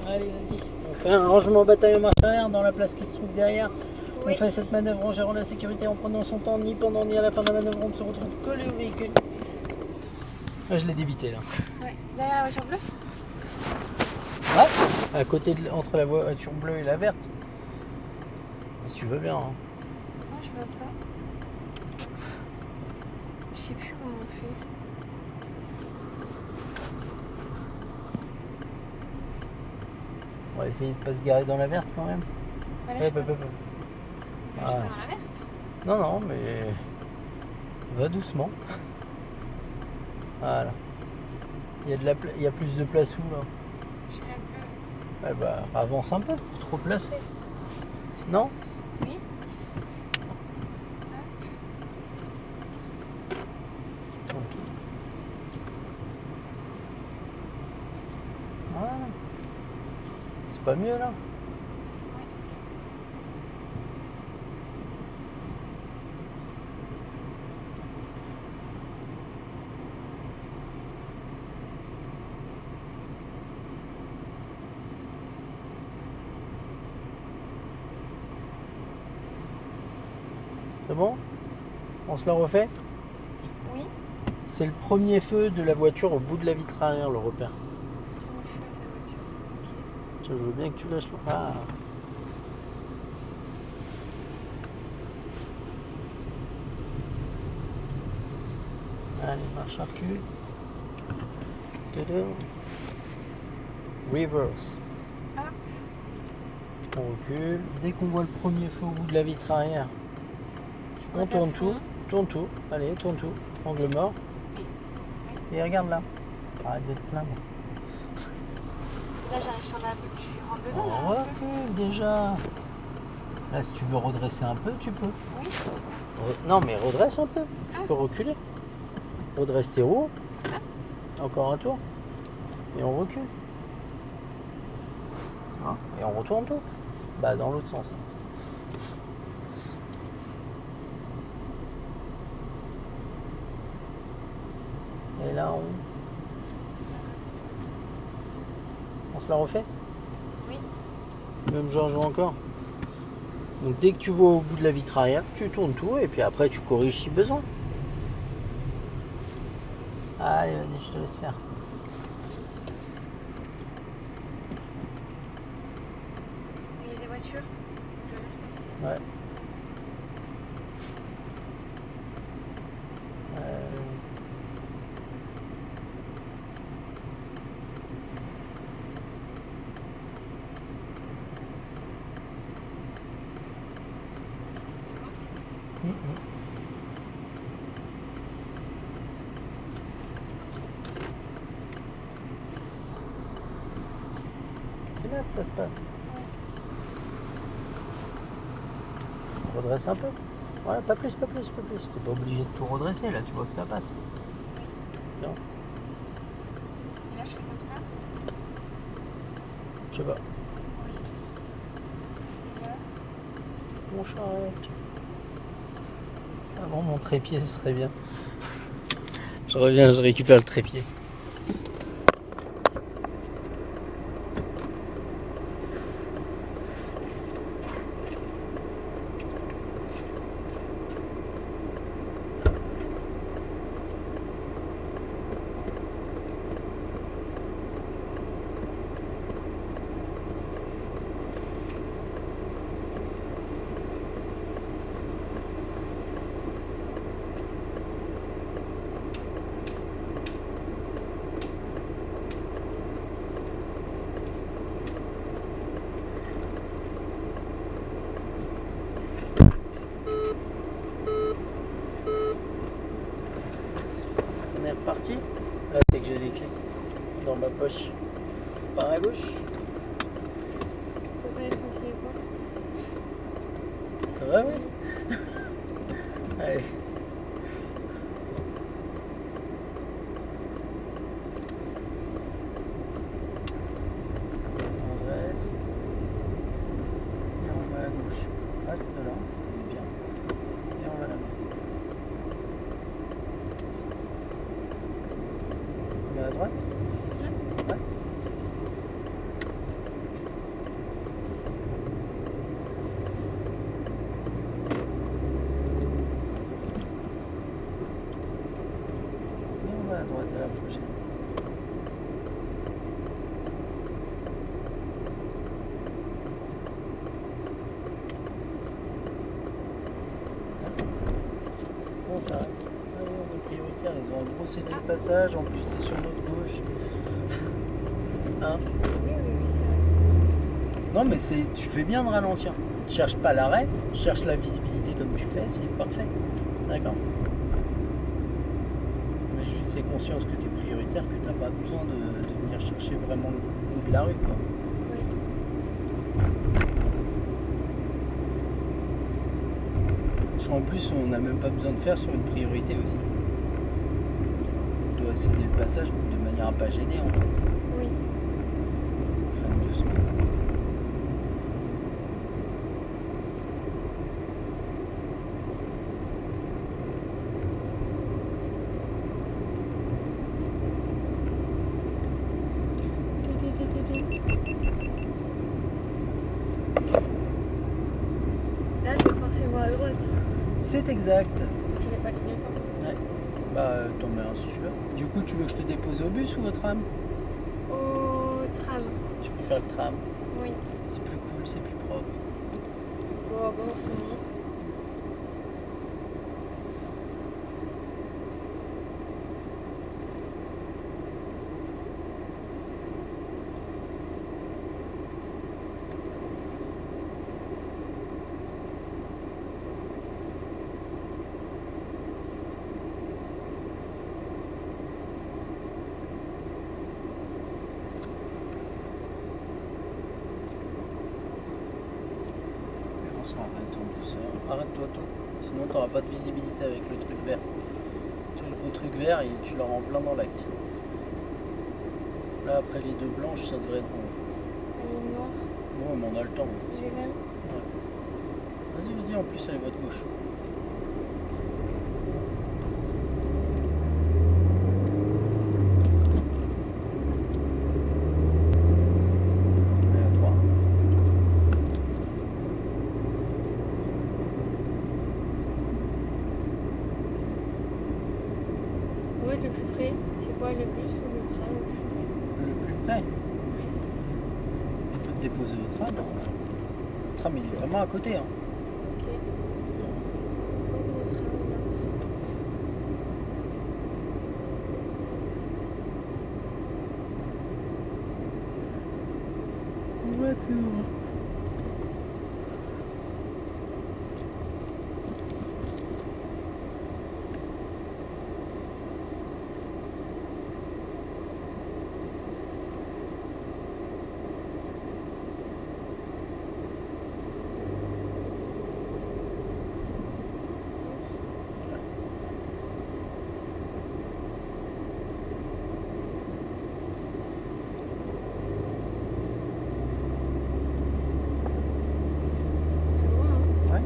Allez, vas-y. On fait un rangement bataillon marche arrière dans la place qui se trouve derrière. Oui. On fait cette manœuvre en gérant la sécurité en prenant son temps, ni pendant ni à la fin de la manœuvre. On se retrouve collé au véhicule. Ah, je l'ai débité là. Ouais. Derrière la voiture bleue. Ouais, à côté entre la voiture bleue et la verte. Si tu veux bien. Hein. Non, je vois pas. Je sais plus comment on fait. On va essayer de pas se garer dans la verte quand même. Voilà, Ouais, je peux. bah. Je peux dans la verte. Non, non, mais va doucement. Voilà. Il y a plus de place où là? J'ai la bleue. Ouais, bah avance un peu, trop placé. Non? Oui. Tourne. Voilà. C'est pas mieux là? C'est bon? On se la refait? Oui. C'est le premier feu de la voiture au bout de la vitre arrière, le repère. Comment je fais avec la voiture? Ok. Tiens, je veux bien que tu lâches le... Ah. Allez, marche à recul. Reverse. Ah. On recule. Dès qu'on voit le premier feu au bout de la vitre arrière, on tourne tout. Tourne tout. Allez, tourne tout. Angle mort. Et regarde là. Arrête de te plaindre. Là, j'arrive sur la. Tu rentres dedans On là. recule déjà. Là, si tu veux redresser un peu, tu peux. Oui. Non, mais redresse un peu. Tu peux reculer. Redresse tes roues. Encore un tour. Et on recule. Et on retourne tout. Bah, dans l'autre sens. Et là, on se la refait? Oui. Même genre joue encore. Donc dès que tu vois au bout de la vitre arrière, tu tournes tout et puis après tu corriges si besoin. Allez, vas-y, je te laisse faire. Il y a des voitures. Je laisse passer. Ouais. C'est là que ça se passe. Redresse un peu. Voilà, pas plus, pas plus, pas plus. T'es pas obligé de tout redresser, là, tu vois que ça passe. Tiens, Et là, je fais comme ça. je sais pas. Oui. Et là. On charrette. Avant mon trépied, ce serait bien. Je reviens, je récupère le trépied. On est reparti. Là, c'est que j'ai les clés dans ma poche. Par à gauche. Faut tailler son piéton. Ça va, oui. Allez. On dresse. Et on va à gauche. Reste là. On est bien. Et on va là-bas. On va à droite. Ouais. Et on va à droite à la prochaine. On s'arrête. Allez, on est prioritaire, ils ont brossé le passage, en plus c'est sur notre gauche. Hein? Oui, c'est vrai. Non mais tu fais bien de ralentir. Tu cherches pas l'arrêt, cherche la visibilité comme tu fais, c'est parfait. D'accord? Mais juste c'est conscience que tu es prioritaire, que tu n'as pas besoin de venir chercher vraiment le bout de la rue, quoi. Oui. Parce qu'en plus on n'a même pas besoin de faire sur une priorité aussi. On doit céder le passage de manière à pas gêner en fait. Oui. On freine doucement. Là, je vais forcément à droite. C'est exact. Je n'ai pas de clignotant. Ouais. Bah t'en mets un si tu veux. Du coup tu veux que je te dépose au bus ou au tram? Au tram. Tu préfères le tram? Oui. C'est plus cool, c'est plus propre. Bon, pas forcément. Arrête en douceur. Arrête-toi tôt. Sinon t'auras pas de visibilité avec le truc vert. Tu vois, le gros truc vert et tu l'auras en plein dans l'axe. Là après les deux blanches ça devrait être bon. Elle est noire. Bon mais on a le temps. Je vais quand même. Vas-y, en plus elle est votre gauche. Allez, à 3. On va être le plus près. C'est quoi, le bus ou le train le plus près? Le plus près. Je peux te déposer au tram. Le tram il est vraiment à côté. Hein. Ok. Le train, là. Voiture. Tout droit, hein. Ouais.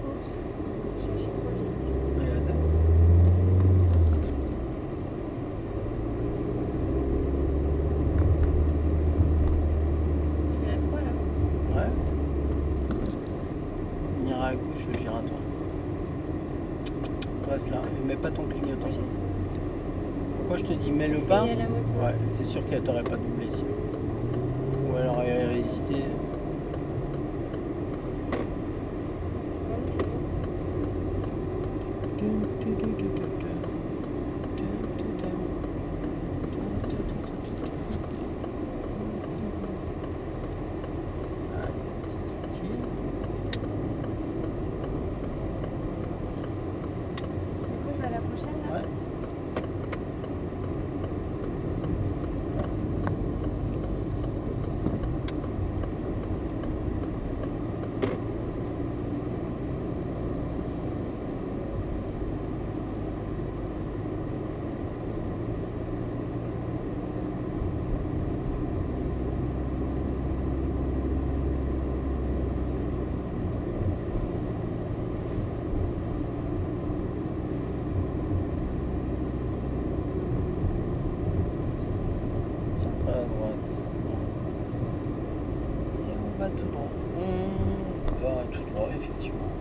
Oups. J'ai lâché trop vite. Et là, Je vais à 3 là. ouais. On ira à gauche, j'irai à toi. Reste là, et mets pas ton clignotant. Moi, j'ai. Pourquoi je te dis mets le Parce pas? qu'il y a la moto. Ouais, c'est sûr qu'elle t'aurait pas doublé sinon. Ou alors elle aurait hésité. Ouais, je laisse. Allez, c'est tranquille. Du coup, je vais à la prochaine là. Ouais. Tiens pas à droite. Et on va tout droit. On va tout droit, effectivement.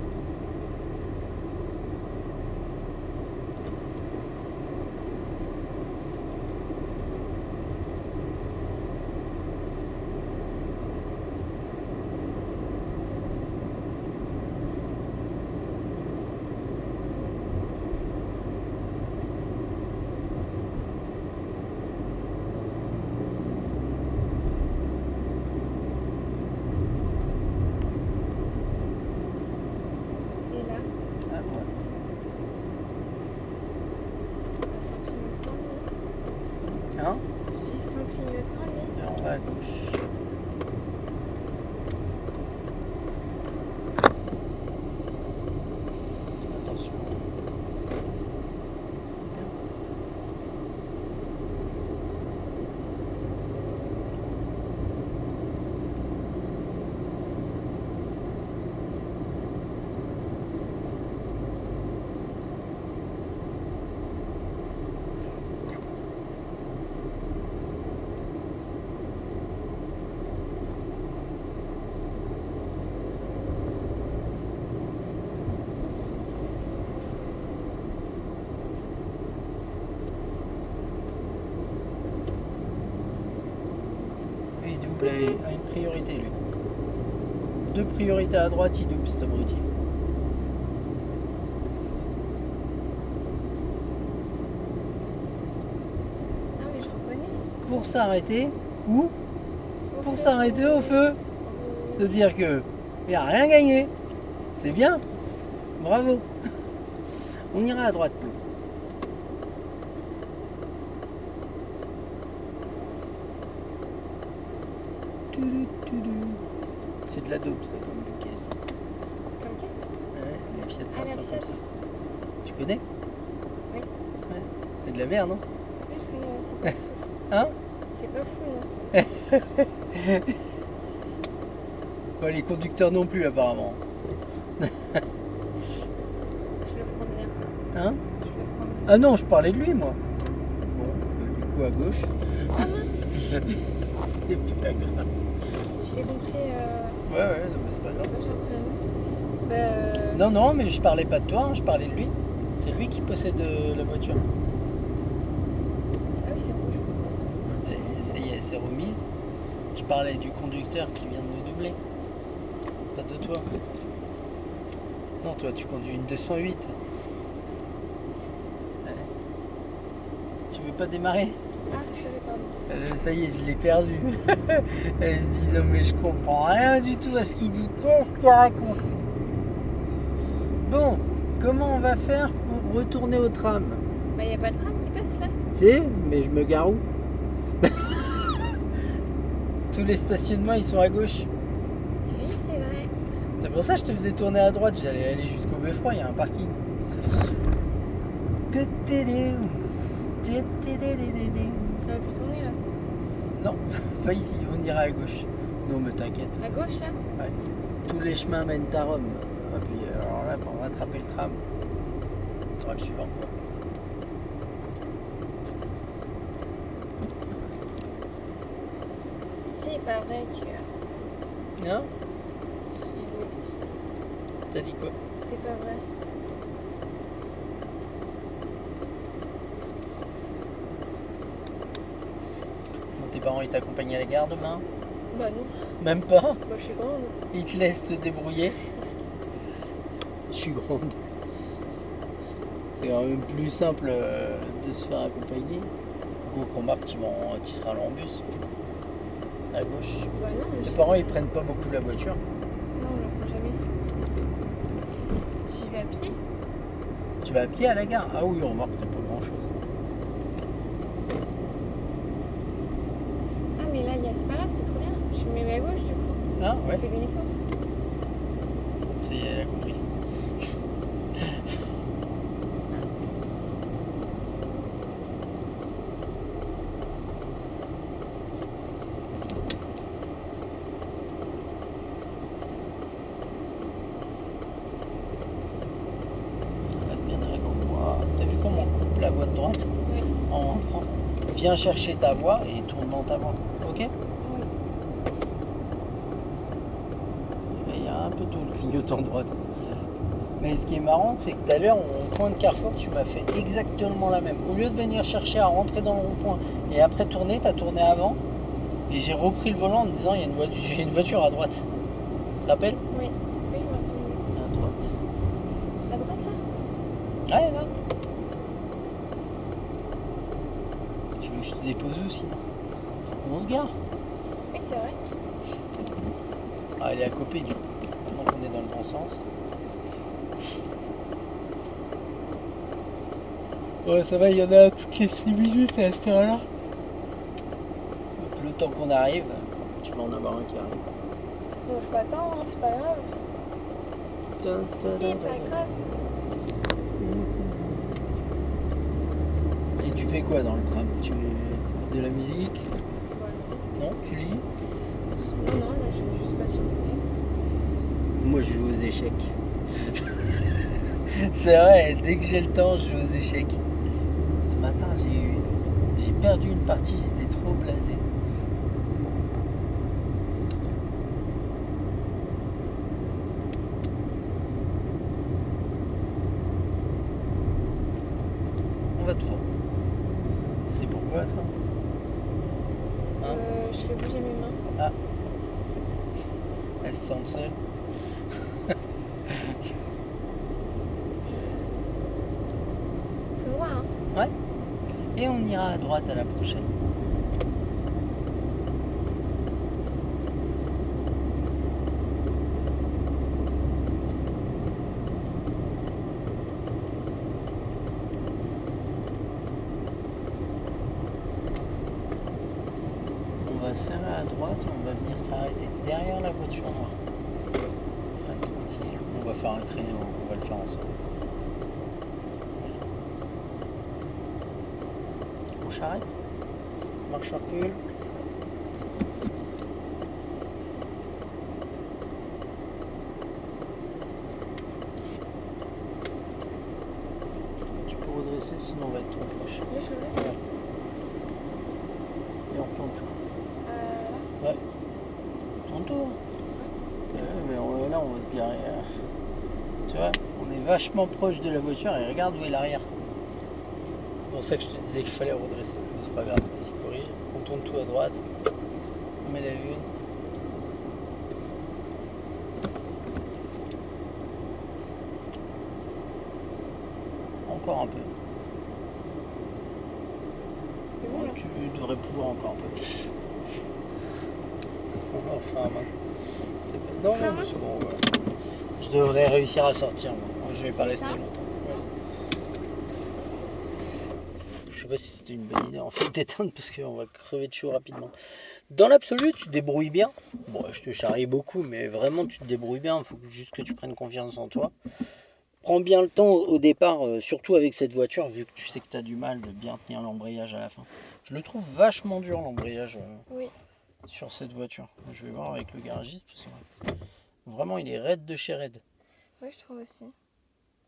Et là, À droite. sans clignotant, lui. Hein? Je dis sans clignotant, lui. Et on va à gauche. Attention. C'est bien. double a une priorité, lui. 2 priorités à droite, il double cet abruti. Ah mais je reconnais. Pour s'arrêter, où? Pour s'arrêter au feu. C'est-à-dire que il n'y a rien gagné. C'est bien. Bravo. On ira à droite. C'est de la dope, ça, comme caisse. Comme caisse? Ouais, la Fiat 500 Ah, la comme Fiat. ça. Tu connais? Oui. Ouais. C'est de la merde, non? Oui, je connais, c'est pas fou. Hein? C'est pas fou, non? Pas les conducteurs non plus, apparemment. Je le prends bien. Hein? Je le prends bien. Ah non, je parlais de lui, moi. Bon, du coup, à gauche. Ah mince! C'est pas grave. J'ai compris. Ouais, non, mais c'est pas grave. J'ai un prénom. Bah, Non, mais je parlais pas de toi, hein, je parlais de lui. C'est lui qui possède la voiture. Ah oui, c'est rouge, peut-être. Et ça y est, c'est remise. Je parlais du conducteur qui vient de me doubler. Pas de toi. Non, toi, tu conduis une 208. Ouais. Tu veux pas démarrer? Ah, purée, pardon. Ça y est, je l'ai perdu. Elle se dit, non mais je comprends rien du tout à ce qu'il dit. Qu'est-ce qu'il raconte? Bon, comment on va faire pour retourner au tram? Bah, y a pas le tram qui passe là? Si, mais je me gare où? Tous les stationnements, ils sont à gauche. Oui, c'est vrai. C'est pour ça que je te faisais tourner à droite. J'allais aller jusqu'au Beffroi, il y a un parking. J'aurais pu tourner là. Non, pas ici, on ira à gauche. Non, mais t'inquiète. À gauche là? Ouais. Tous les chemins mènent à Rome. Et puis, alors là, pour rattraper le tram, on va le suivant, quoi. C'est pas vrai que. Non? Je dis des bêtises. T'as dit quoi? C'est pas vrai. Bon, tes parents, ils t'accompagnent à la gare demain? Bah non. Même pas? Bah je suis grande. Ils te laissent te débrouiller? Je suis grande. C'est quand même plus simple de se faire accompagner. Donc, remarque, tu seras allé en bus. À gauche. Bah non, mais Tes parents, ils prennent pas beaucoup la voiture. Non, on la prend jamais. J'y vais à pied. Tu vas à pied à la gare? Ah oui, remarque, t'as pas grand chose. Ah mais là, c'est pas grave, c'est trop bien. Je me mets à gauche du coup. Ah On ouais, fait demi-tour. ça y est, elle a compris. Ça passe bien derrière moi. T'as vu comment on coupe la voie de droite Oui. en rentrant? Viens chercher ta voie et tourne dans ta voie. Ok? Oui. Il y a un peu tôt le clignotant de droite. Mais ce qui est marrant, c'est que tout à l'heure, au point de Carrefour, tu m'as fait exactement la même. Au lieu de venir chercher à rentrer dans le rond-point et après tourner, tu as tourné avant. Et j'ai repris le volant en me disant, il y a une voiture à droite. Tu te rappelles? Oui. Oui, je m'appelle. À droite. À droite là? Ouais, là. Tu veux que je te dépose où sinon? Faut qu'on se gare. Oui, c'est vrai. Ah, elle est à côté du coup. Donc on est dans le bon sens. Ouais, ça va, il y en a toutes les 6 minutes à cette heure-là. Donc le temps qu'on arrive, tu vas en avoir un qui arrive. Bon, je m'attends, hein, c'est pas grave. C'est pas grave. Et tu fais quoi dans le tram? Tu écoutes de la musique? Voilà. Non? Tu lis? Non, là, je vais juste patienter. Moi, je joue aux échecs. C'est vrai, dès que j'ai le temps, je joue aux échecs. Ce matin, j'ai perdu une partie, j'étais trop blasé. On va tout droit. C'était pourquoi ça? Hein Je fais bouger mes mains. Elles se sentent seules. Tout droit, hein. Ouais. Et on ira à droite à la prochaine. On va serrer à droite et on va venir s'arrêter derrière la voiture noire. Très tranquille. On va faire un créneau, on va le faire ensemble. On s'arrête. Marche recule. Tu peux redresser sinon on va être trop proche. Là, je redresse. Ouais. Et on retourne tout. Là. Ouais. Ton tour. Mais là, on va se garer. Tu vois, on est vachement proche de la voiture et regarde où est l'arrière. C'est pour ça que je te disais qu'il fallait redresser. C'est pas grave, vas-y, corrige. On tourne tout à droite. On met la une. Encore un peu. C'est bon, là. Tu devrais pouvoir encore un peu. On va refaire un main. C'est pas... Non, mais c'est bon. Voilà. Je devrais réussir à sortir. Moi, je vais pas rester longtemps. Ouais. Je sais pas si c'était une bonne idée en fait d'éteindre parce qu'on va crever de chaud rapidement. Dans l'absolu, tu te débrouilles bien. Bon, je te charrie beaucoup, mais vraiment, tu te débrouilles bien. Il faut juste que tu prennes confiance en toi. Prends bien le temps au départ, surtout avec cette voiture, vu que tu sais que tu as du mal de bien tenir l'embrayage à la fin. Je le trouve vachement dur l'embrayage Oui. sur cette voiture. Je vais voir avec le garagiste parce que vraiment il est raide de chez raide. Oui, je trouve aussi.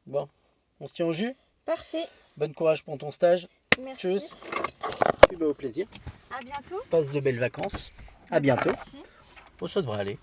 Bon, on se tient au jus. Parfait. Bon courage pour ton stage. Merci. Tchuss. Et au plaisir. À bientôt. Passe de belles vacances. À bientôt. Merci. Bon, ça devrait aller.